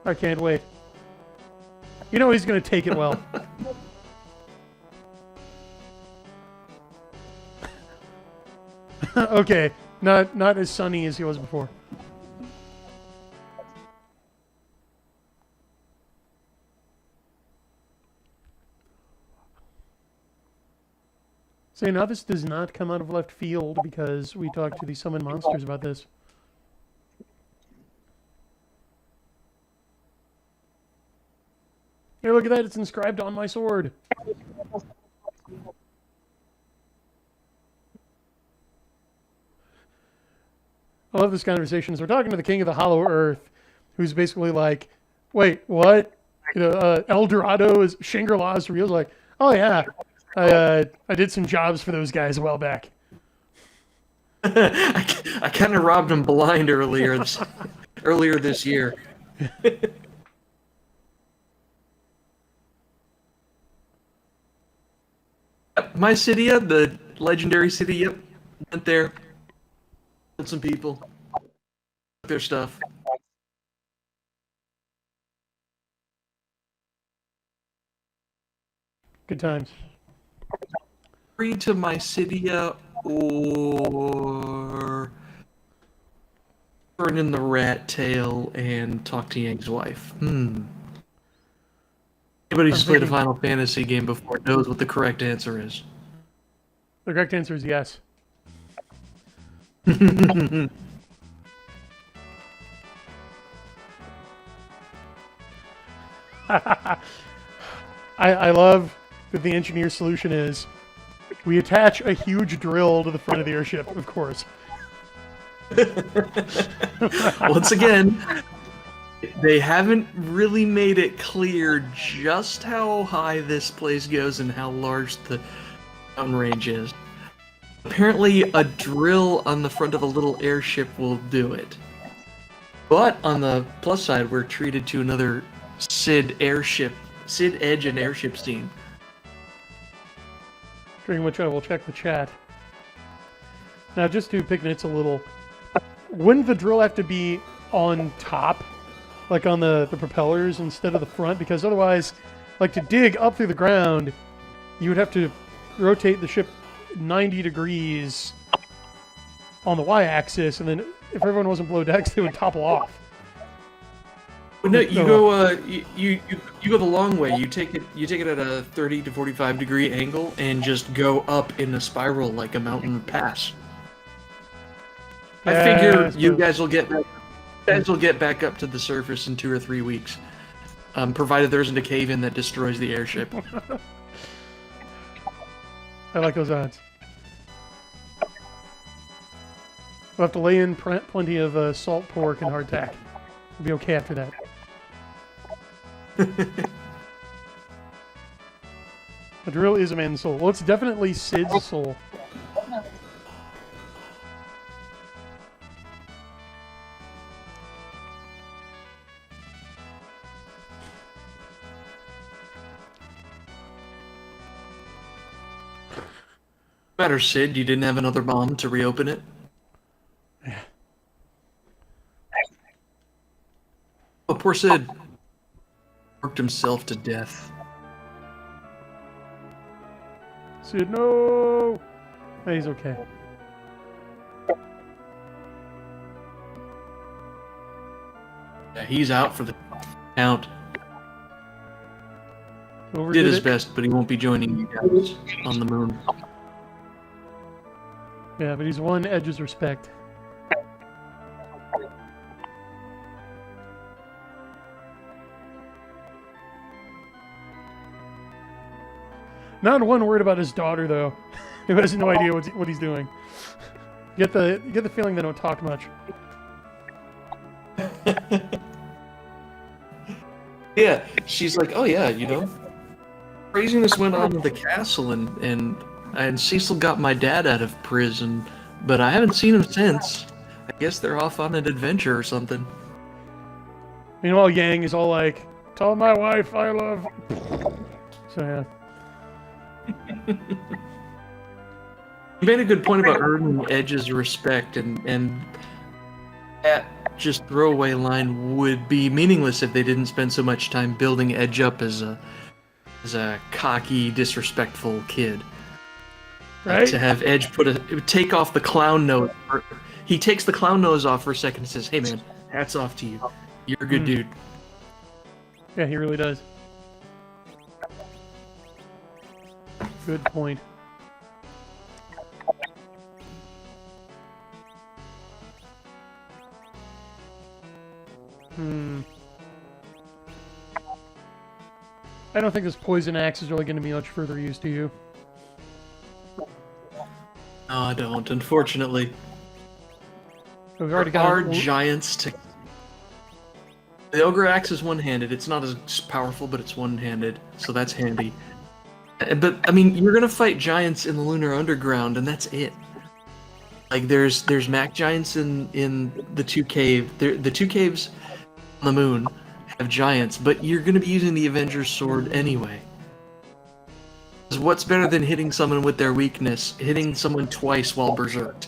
I can't wait. You know he's going to take it well. Okay, not as sunny as he was before. So now this does not come out of left field because we talked to the summon monsters about this. Hey, look at that! It's inscribed on my sword. I love this conversation. So we're talking to the king of the Hollow Earth, who's basically like, "Wait, what? El Dorado is Shangri-La's real?" Like, "Oh yeah, I did some jobs for those guys a while back." I kind of robbed him blind earlier this year. My city, the legendary city, yep. Went there. Killed some people. Took their stuff. Good times. Free to my city, or turn in the rat tail and talk to Yang's wife. Anybody who's played a Final Fantasy game before knows what the correct answer is. The correct answer is yes. I love that the engineer solution is we attach a huge drill to the front of the airship, of course. Once again, they haven't really made it clear just how high this place goes and how large the mountain range is. Apparently, a drill on the front of a little airship will do it. But on the plus side, we're treated to another Sid Edge and airship scene. During which I will check the chat. Now, just to pick nits a little, wouldn't the drill have to be on top, like on the propellers instead of the front? Because otherwise, like to dig up through the ground, you would have to rotate the ship 90 degrees on the y-axis, and then if everyone wasn't below decks, they would topple off. No, you go you go the long way. You take it at a 30 to 45 degree angle and just go up in a spiral like a mountain pass. I figure you guys will get back up to the surface in 2 or 3 weeks, provided there isn't a cave-in that destroys the airship. I like those odds. We'll have to lay in plenty of salt pork and hardtack. We'll be okay after that. The drill is a man's soul. Well, it's definitely Sid's soul. Matter, Sid, you didn't have another bomb to reopen it? Yeah. Oh, poor Sid. Worked himself to death. Sid, no! Hey, he's okay. Yeah, he's out for the count. Overdid Did his it. best, but he won't be joining you guys on the moon. Yeah, but he's won Edge's respect. Not one word about his daughter, though. Who has no idea what he's doing. You get the feeling they don't talk much. Yeah, she's like, oh yeah, you know, craziness went on in the castle, and Cecil got my dad out of prison, but I haven't seen him since. I guess they're off on an adventure or something. Meanwhile, Yang is all like, "Tell my wife I love." So yeah. You made a good point about earning Edge's respect, and that just throwaway line would be meaningless if they didn't spend so much time building Edge up as a cocky, disrespectful kid. Right? to have Edge take off the clown nose. He takes the clown nose off for a second and says, "Hey man, hats off to you. You're a good dude." Yeah, he really does. Good point. I don't think this poison axe is really going to be much further use to you. No, I don't. Unfortunately, So we've already there are got giants to. The ogre axe is one-handed. It's not as powerful, but it's one-handed, so that's handy. But I mean, you're gonna fight giants in the lunar underground, and that's it. Like there's Mac giants in the two caves on the moon have giants, but you're gonna be using the Avenger's sword anyway. 'Cause what's better than hitting someone with their weakness? Hitting someone twice while berserked.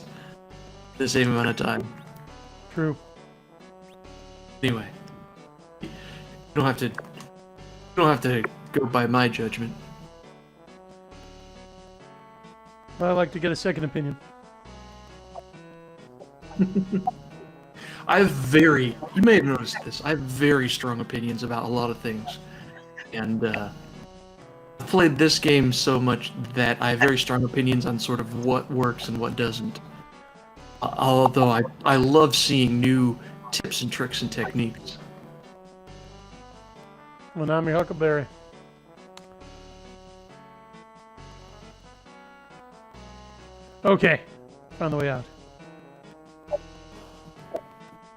The same amount of time. True. Anyway, you don't have to go by my judgment. I'd like to get a second opinion. You may have noticed this, I have very strong opinions about a lot of things. And I've played this game so much that I have very strong opinions on sort of what works and what doesn't. Although I love seeing new tips and tricks and techniques. Well, now I'm your Huckleberry. Okay. Found the way out.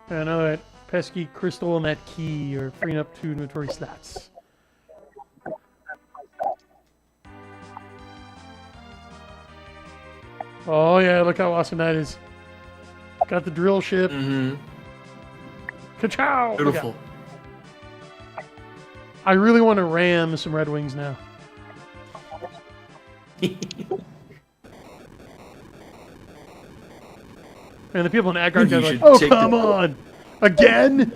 And another pesky crystal and that key are freeing up 2 inventory slots. Oh yeah, look how awesome that is. Got the drill ship. Mm-hmm. Ka-chow! Beautiful. I really want to ram some Red Wings now. And the people in Asgard You are like, should oh, take come on! Again?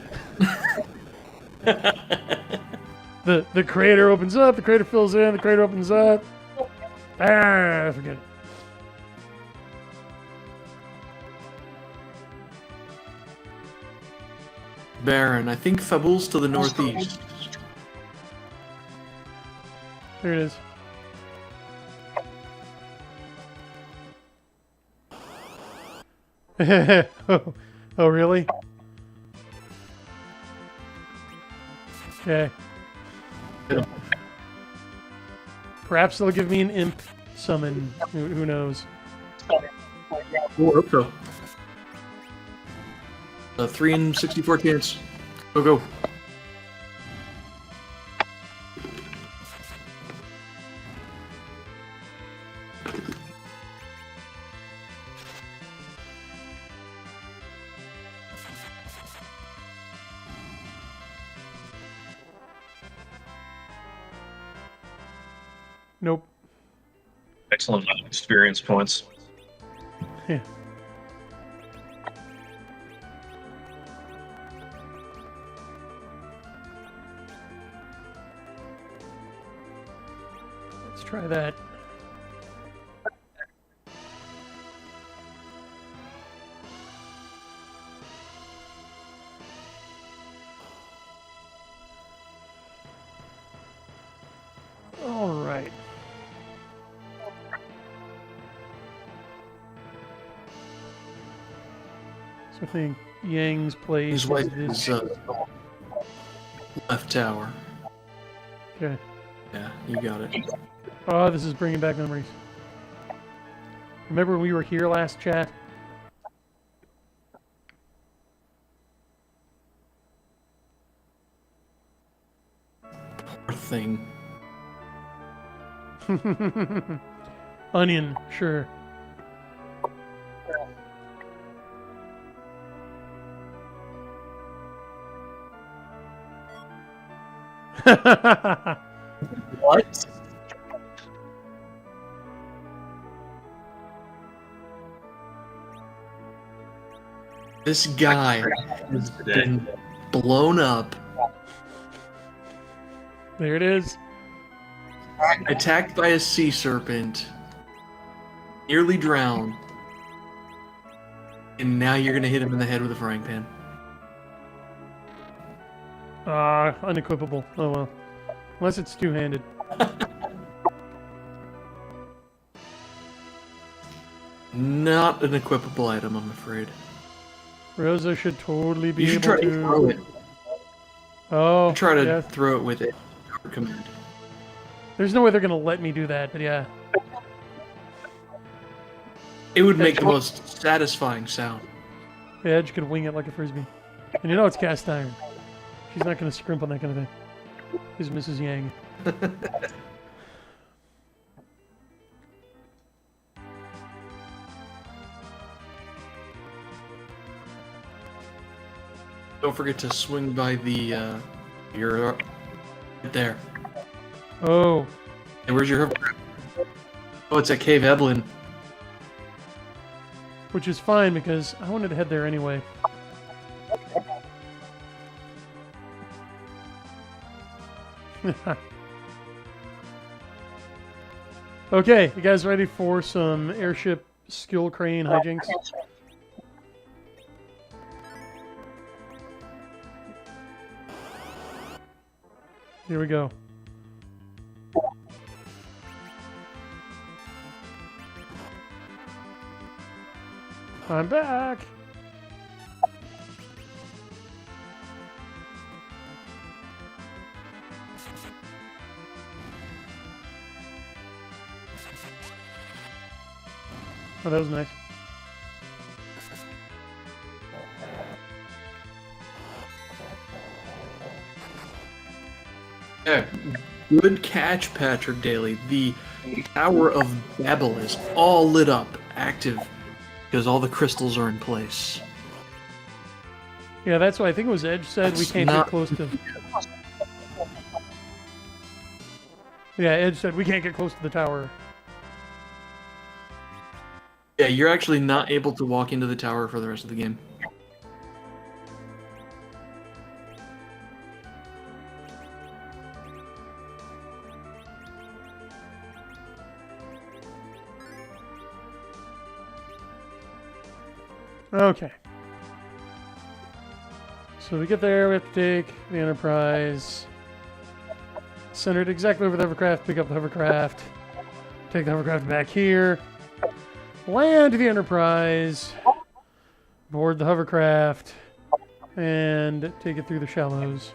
The crater opens up, the crater fills in, the crater opens up. Ah, forget it. Baron, I think Fabul's to the northeast. There it is. oh, really? Okay. Perhaps they'll give me an imp summon. Who knows? Oh, okay. A 3 in 64 chance. Go. Nope. Excellent experience points. Yeah. Let's try that. All right. So I think Yang's place His is wife this. is left tower. Okay. Yeah, you got it. Oh, this is bringing back memories. Remember when we were here last, chat? Poor thing. Onion, sure. What? This guy has been blown up, There it is. attacked by a sea serpent, nearly drowned, and now you're gonna hit him in the head with a frying pan. Unequipable. Oh well. Unless it's two-handed. Not an equipable item, I'm afraid. Rosa should totally be You should able try to throw it. Oh, Try to yeah. throw it with it. Command. There's no way they're gonna let me do that, but yeah. It would make the most satisfying sound. The Edge could wing it like a frisbee. And you know it's cast iron. She's not gonna scrimp on that kind of thing. Is Mrs. Yang. Don't forget to swing by the, you're right there. Oh. Hey, where's your hovercraft? Oh, it's at Cave Eblin. Which is fine because I wanted to head there anyway. Okay, you guys ready for some airship skill crane hijinks? Here we go. I'm back. Oh, that was nice. Yeah, good catch, Patrick Daly. The Tower of Babel is all lit up, active, because all the crystals are in place. Yeah, that's why I think it was Edge said we That's can't not- get close to. Yeah, Edge said we can't get close to the tower. Yeah, you're actually not able to walk into the tower for the rest of the game. Okay. So we get there, we have to take the Enterprise, center it exactly over the hovercraft, pick up the hovercraft, take the hovercraft back here, land the Enterprise, board the hovercraft, and take it through the shallows.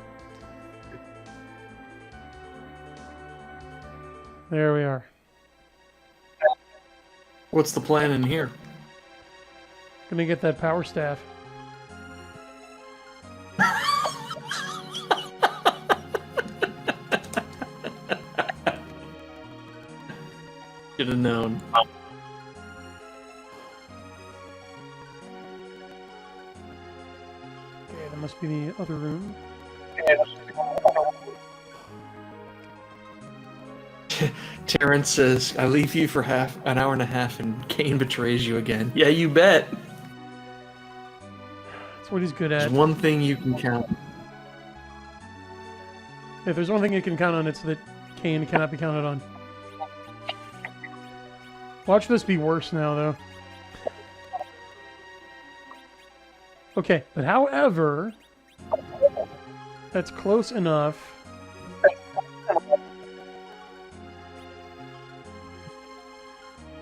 There we are. What's the plan in here? Gonna get that power staff. Should have known. Okay, that must be the other room. Terrence says, I leave you for an hour and a half and Kane betrays you again. Yeah, you bet. That's what he's good There's at. one thing you can count. If there's one thing you can count on, it's that Kane cannot be counted on. Watch this be worse now, though. Okay, but however, that's close enough.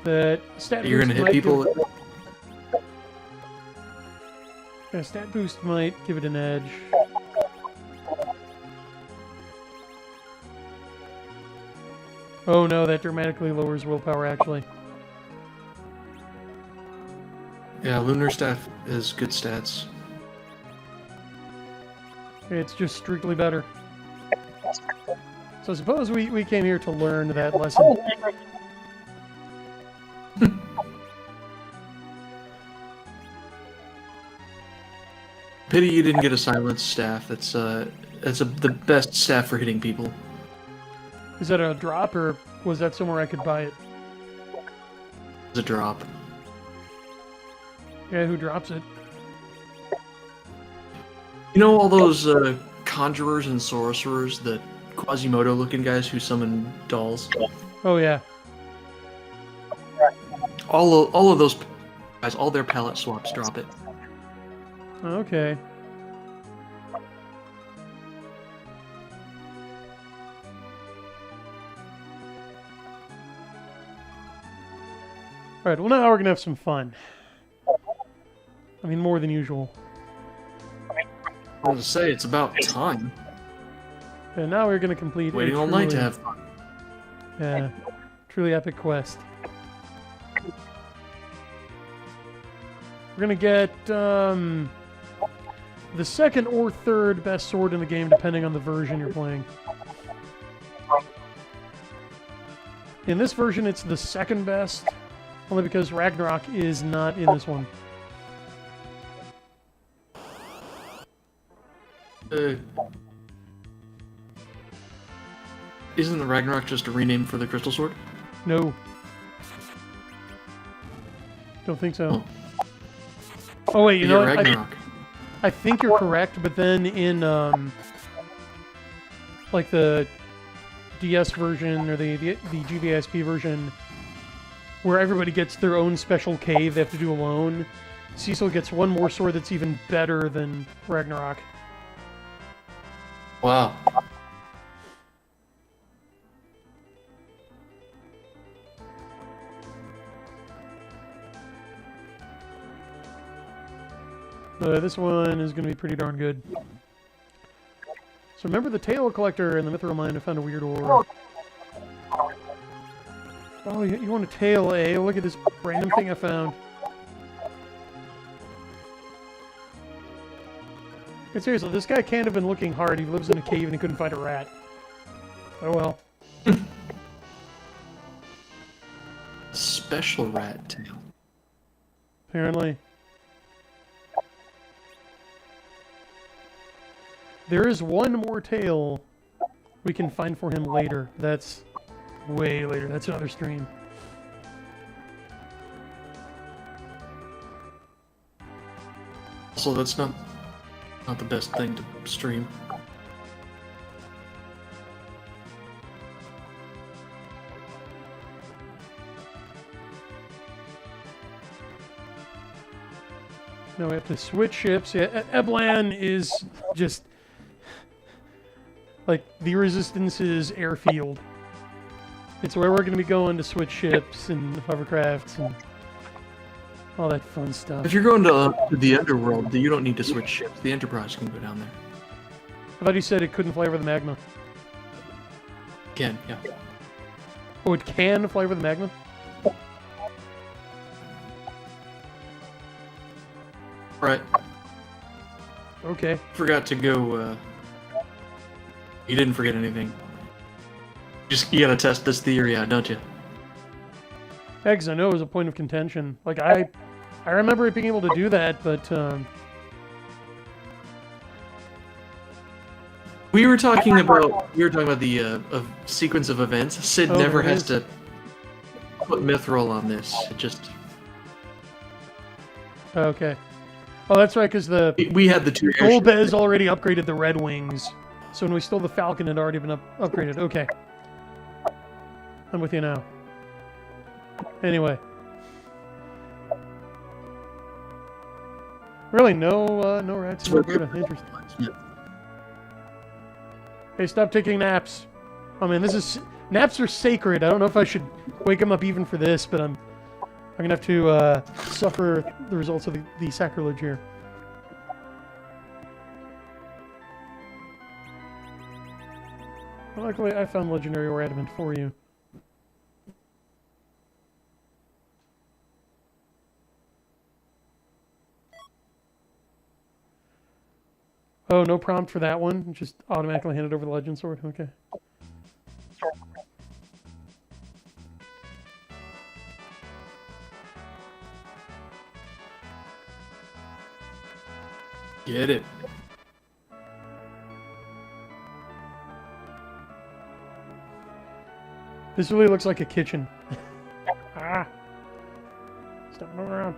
That stat You're gonna boost hit might people. give- yeah, stat boost might give it an edge. Oh no, that dramatically lowers willpower actually. Yeah, Lunar Staff is good stats. It's just strictly better. So suppose we came here to learn that lesson. Pity you didn't get a silence staff. That's the best staff for hitting people. Is that a drop or was that somewhere I could buy it? It's a drop. Yeah, who drops it? You know all those conjurers and sorcerers, the Quasimodo-looking guys who summon dolls? Oh yeah. All of those guys, all their palette swaps drop it. Okay. Alright, well now we're gonna have some fun. I mean, more than usual. I was to say, it's about time. And now we're gonna complete Waiting all night to have fun. Yeah, truly epic quest. We're gonna get the second or third best sword in the game, depending on the version you're playing. In this version, it's the second best, only because Ragnarok is not in this one. Isn't the Ragnarok just a rename for the Crystal Sword? No. Don't think so. Oh, Oh wait, you know what? Ragnarok. I think you're correct, but then in like the DS version or the GVSP version, where everybody gets their own special cave they have to do alone, Cecil gets one more sword that's even better than Ragnarok. Wow. This one is going to be pretty darn good. So remember the Tail Collector in the Mithril Mine who found a weird ore. Oh, you want a tail, eh? Look at this random thing I found. Hey, seriously, this guy can't have been looking hard. He lives in a cave and he couldn't find a rat. Oh well. Special rat tail. Apparently. There is one more tail we can find for him later. That's way later. That's another stream. Also, that's not the best thing to stream. No, we have to switch ships. Yeah, Eblan is just like the Resistance's airfield. It's where we're going to be going to switch ships and hovercrafts and all that fun stuff. If you're going to the Underworld, you don't need to switch ships. The Enterprise can go down there. I thought you said it couldn't fly over the Magma. Can, yeah. Oh, it can fly over the Magma? Right. Okay. Forgot to go, You didn't forget anything. You gotta test this theory out, don't you? Eggs, I know it was a point of contention. Like, I remember it being able to do that, but, We were talking about the sequence of events. Sid Oh, never there it has is. to put Mithril on this. It just okay. Oh, that's right, because the we had the two Golbez already upgraded the Red Wings, so when we stole the Falcon, it had already been upgraded. Okay. I'm with you now. Anyway. Really, no rats in Alberta. Interesting. Hey, stop taking naps. I mean, naps are sacred. I don't know if I should wake him up even for this, but I'm gonna have to suffer the results of the sacrilege here. Well, luckily, I found legendary ore adamant for you. Oh, no prompt for that one. Just automatically handed over the legend sword. Okay. Get it. This really looks like a kitchen. Ah! Stop moving around.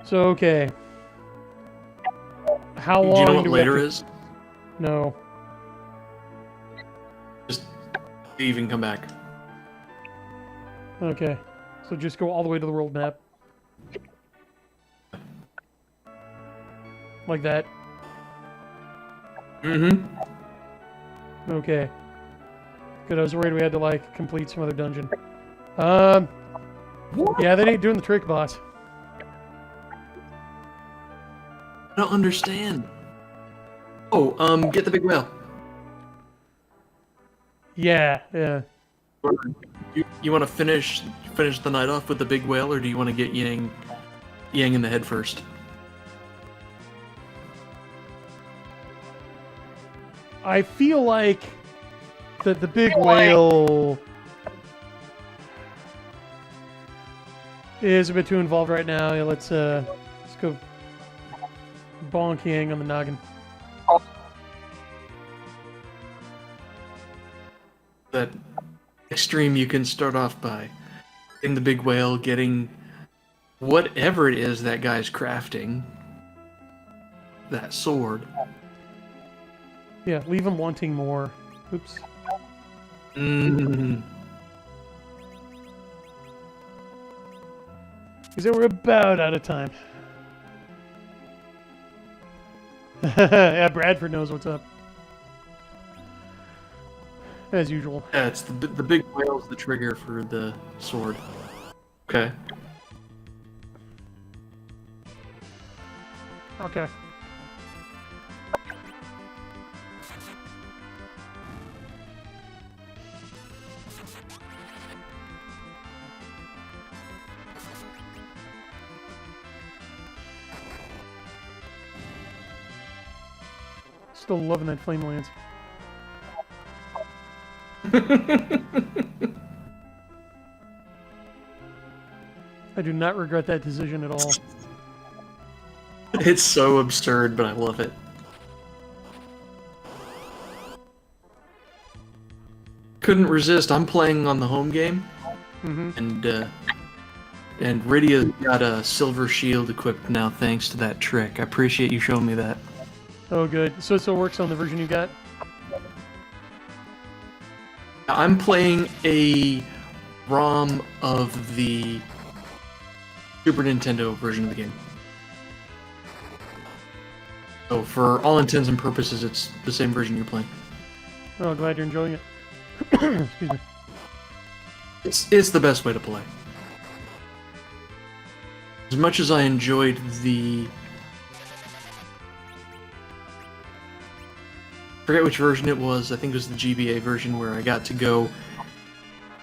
So, okay. How long Do you know what do we later have to... is? No. leave and come back. Okay. So just go all the way to the world map. Like that. Mm-hmm. Okay. Good, I was worried we had to, like, complete some other dungeon. Yeah, that ain't doing the trick, boss. I don't understand. Oh, get the big whale. Yeah. You want to finish the night off with the big whale, or do you want to get Yang in the head first? I feel like the big whale is a bit too involved right now. Yeah, let's go bonk Yang on the noggin. That extreme, you can start off by getting the big whale, getting whatever it is that guy's crafting. That sword. Yeah, leave him wanting more. Oops. Mm. Because we're about out of time. Yeah, Bradford knows what's up. As usual. Yeah, it's the big whale's the trigger for the sword. Okay. Okay. Still loving that flame lance. I do not regret that decision at all. It's so absurd, but I love it. Couldn't resist. I'm playing on the home game, and Rydia's got a silver shield equipped now thanks to that trick. I appreciate you showing me that. Oh, good. So it still works on the version you got? I'm playing a ROM of the Super Nintendo version of the game. So for all intents and purposes, it's the same version you're playing. Oh, glad you're enjoying it. Excuse me. It's the best way to play. As much as I enjoyed the... I forget which version it was. I think it was the GBA version where I got to go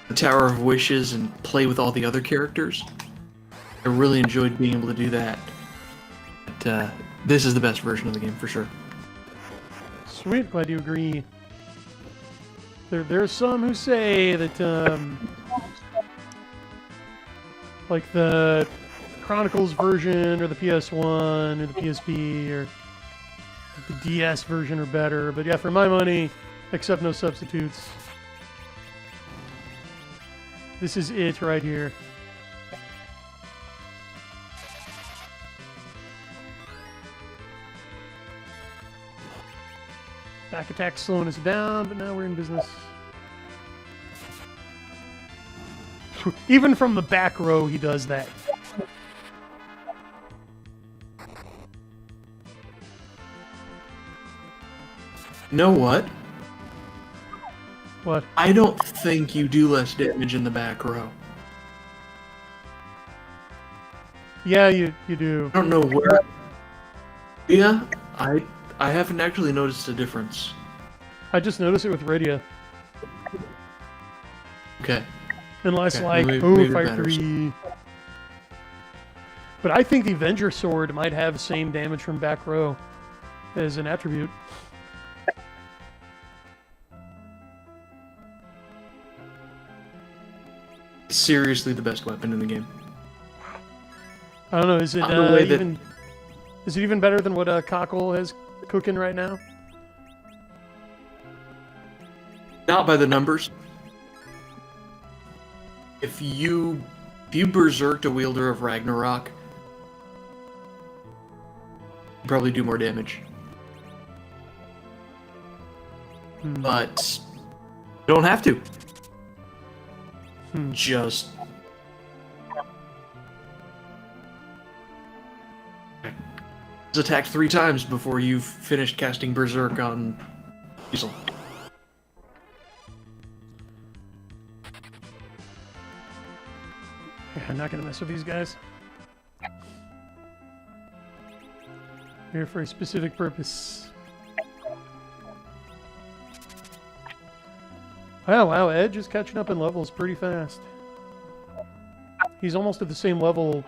the Tower of Wishes and play with all the other characters. I really enjoyed being able to do that. But this is the best version of the game for sure. Sweet, glad you agree. There are some who say that, like the Chronicles version or the PS1 or the PSP or the DS version are better. But yeah, for my money, accept no substitutes. This is it right here. Back attack slowing us down, but now we're in business. Even from the back row, he does that. You know what? What? I don't think you do less damage in the back row. Yeah, you do. I don't know where. Yeah, I haven't actually noticed a difference. I just noticed it with Rydia. Okay. Unless, Okay, like, maybe Fire matters. 3. But I think the Avenger Sword might have the same damage from back row as an attribute. It's seriously the best weapon in the game. I don't know, is it On the way that- even... Is it even better than what Cockle has cooking right now? Not by the numbers. If you berserked a wielder of Ragnarok, you'd probably do more damage. But you don't have to. just was attacked 3 times before you finished casting Berserk on Diesel. Yeah, I'm not gonna mess with these guys. Here for a specific purpose. Oh wow, Edge is catching up in levels pretty fast. He's almost at the same level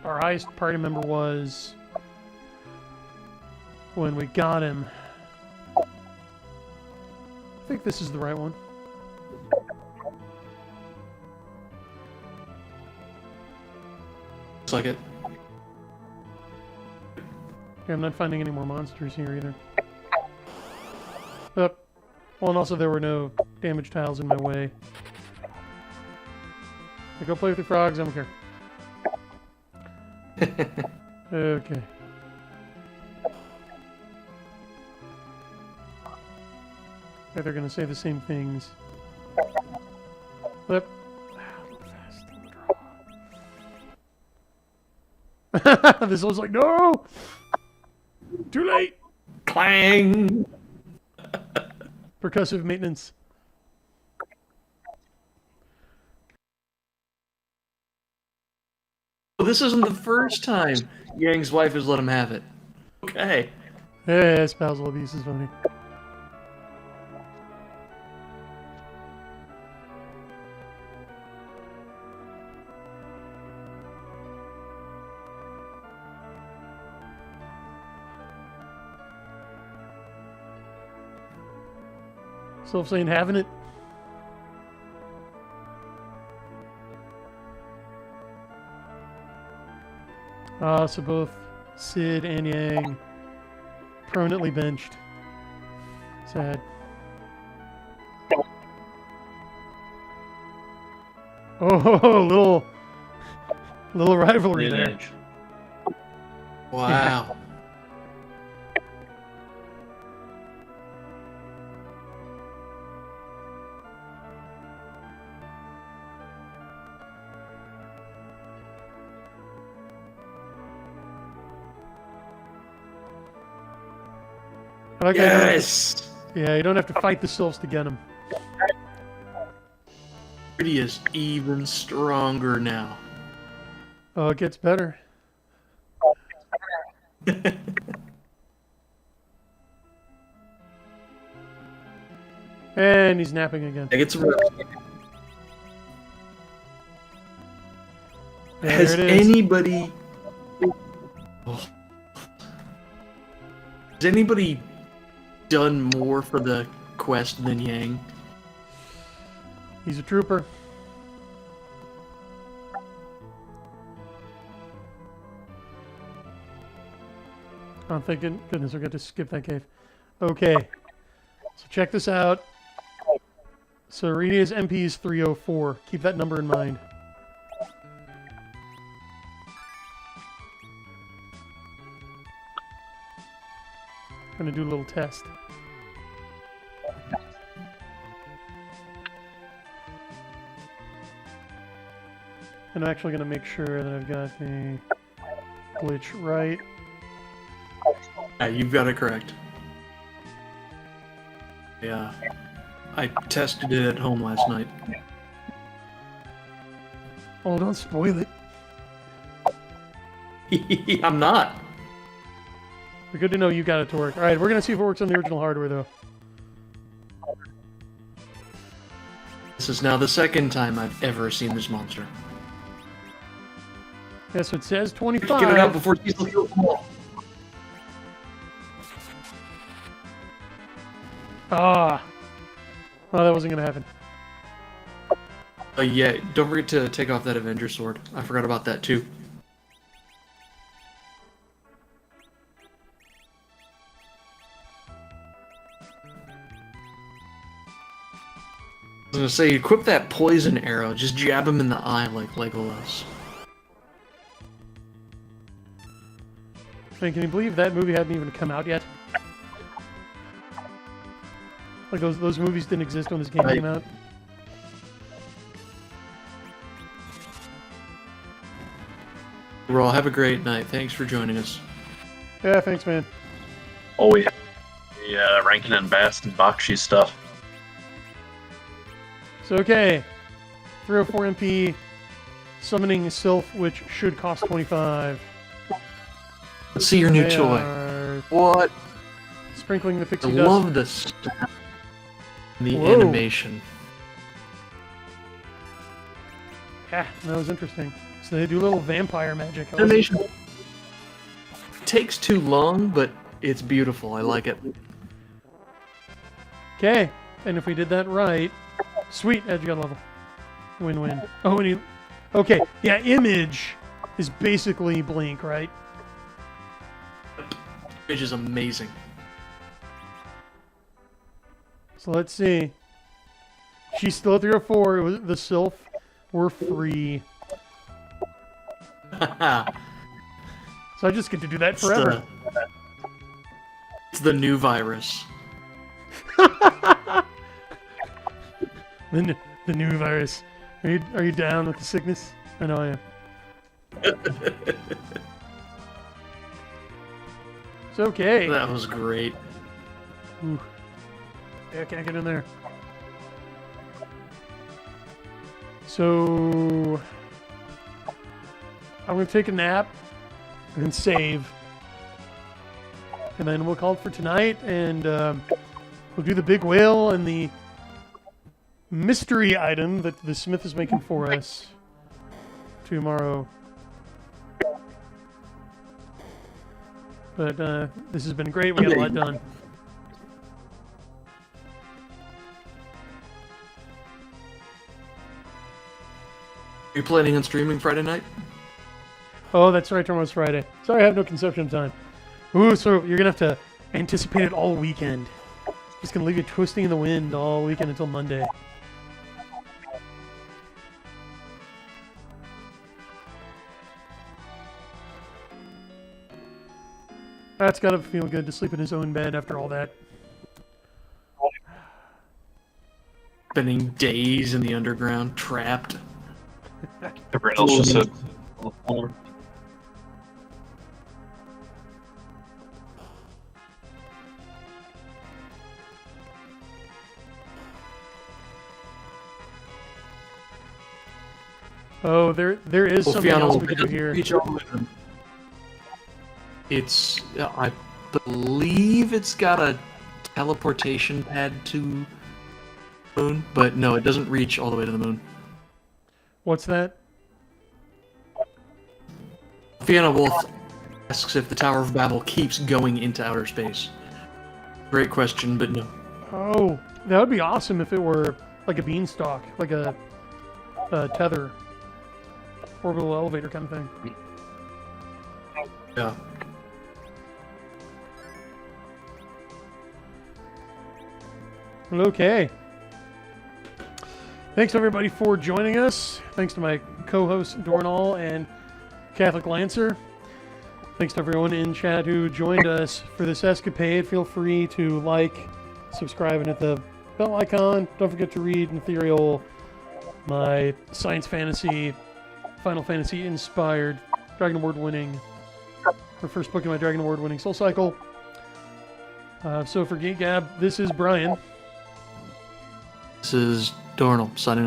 our highest party member was when we got him. I think this is the right one. Looks like it. Yeah, I'm not finding any more monsters here either. Oh. Well, and also there were no damage tiles in my way. I go play with the frogs, I don't care. Okay. Yeah, they're gonna say the same things. Flip. This one's like, no! Too late! Clang! Percussive maintenance. Well, this isn't the first time Yang's wife has let him have it. Okay. Yeah, spousal abuse is funny. Self saying having it. So both Sid and Yang permanently benched. Sad. Oh, little rivalry there. Edge. Wow. I like Yes! yeah, you don't have to fight the sylphs to get them. Pretty is even stronger now. Oh, it gets better. And he's napping again. I get some. Yeah, Has there it is. anybody? Has anybody done more for the quest than Yang? He's a trooper. I'm thinking, goodness, we're going to skip that cave. Okay. So check this out. So Renia's MP is 304. Keep that number in mind. Gonna do a little test. And I'm actually gonna make sure that I've got the glitch right. Yeah, you've got it correct. Yeah. I tested it at home last night. Oh, don't spoil it. I'm not. But good to know you got it to work. Alright, we're gonna see if it works on the original hardware, though. This is now the second time I've ever seen this monster. Yeah, so it says 25. Get it out before Diesel kills them all. Ah! Oh, that wasn't gonna happen. Yeah, don't forget to take off that Avenger sword. I forgot about that too. I was gonna say, equip that poison arrow. Just jab him in the eye like Legolas. Man, can you believe that movie hadn't even come out yet? Like those movies didn't exist when this game Right. came out. Well, have a great night. Thanks for joining us. Yeah, thanks, man. Oh, we have the Rankin and Bass and Bakshi stuff. So, okay. 304 MP, summoning Sylph, which should cost 25. Let's see your new They toy. are What? sprinkling the I pixie dust. love this. The Whoa. animation. Yeah, that was interesting. So they do little vampire magic. Animation takes too long, but it's beautiful. I like it. Okay, and if we did that right, sweet, Edge got level. Win-win. Oh, and okay, yeah, image is basically Blink, right? Which is amazing. So let's see. She's still at 304. It was the Sylph were free. So I just get to do that forever. It's the new virus. The new virus. Are you down with the sickness? I know I am. It's okay. That was great. Ooh. Yeah, I can't get in there. So I'm gonna take a nap and save, and then we'll call it for tonight, and we'll do the big whale and the mystery item that the smith is making for us tomorrow. But this has been great. We got a lot done. Are you planning on streaming Friday night? Oh, that's right. Tomorrow's Friday. Sorry, I have no conception of time. Ooh, so you're gonna have to anticipate it all weekend. Just gonna leave you twisting in the wind all weekend until Monday. That's gotta feel good to sleep in his own bed after all that. Spending days in the underground, trapped. Everyone else just said. Oh, there is something Fiona, else we could do here. It's, I believe it's got a teleportation pad to the moon, but no, it doesn't reach all the way to the moon. What's that? Fiona Wolf asks if the Tower of Babel keeps going into outer space. Great question, but no. Oh, that would be awesome if it were like a beanstalk, like a tether, orbital elevator kind of thing. Yeah. Okay. Thanks everybody for joining us. Thanks to my co-hosts Dornall and Catholic Lancer. Thanks to everyone in chat who joined us for this escapade. Feel free to like, subscribe, and hit the bell icon. Don't forget to read Ethereal, my science fantasy, Final Fantasy inspired, Dragon Award winning, the first book in my Dragon Award winning Soul Cycle. So for Geek Gab, this is Brian. This is Dornall signing off.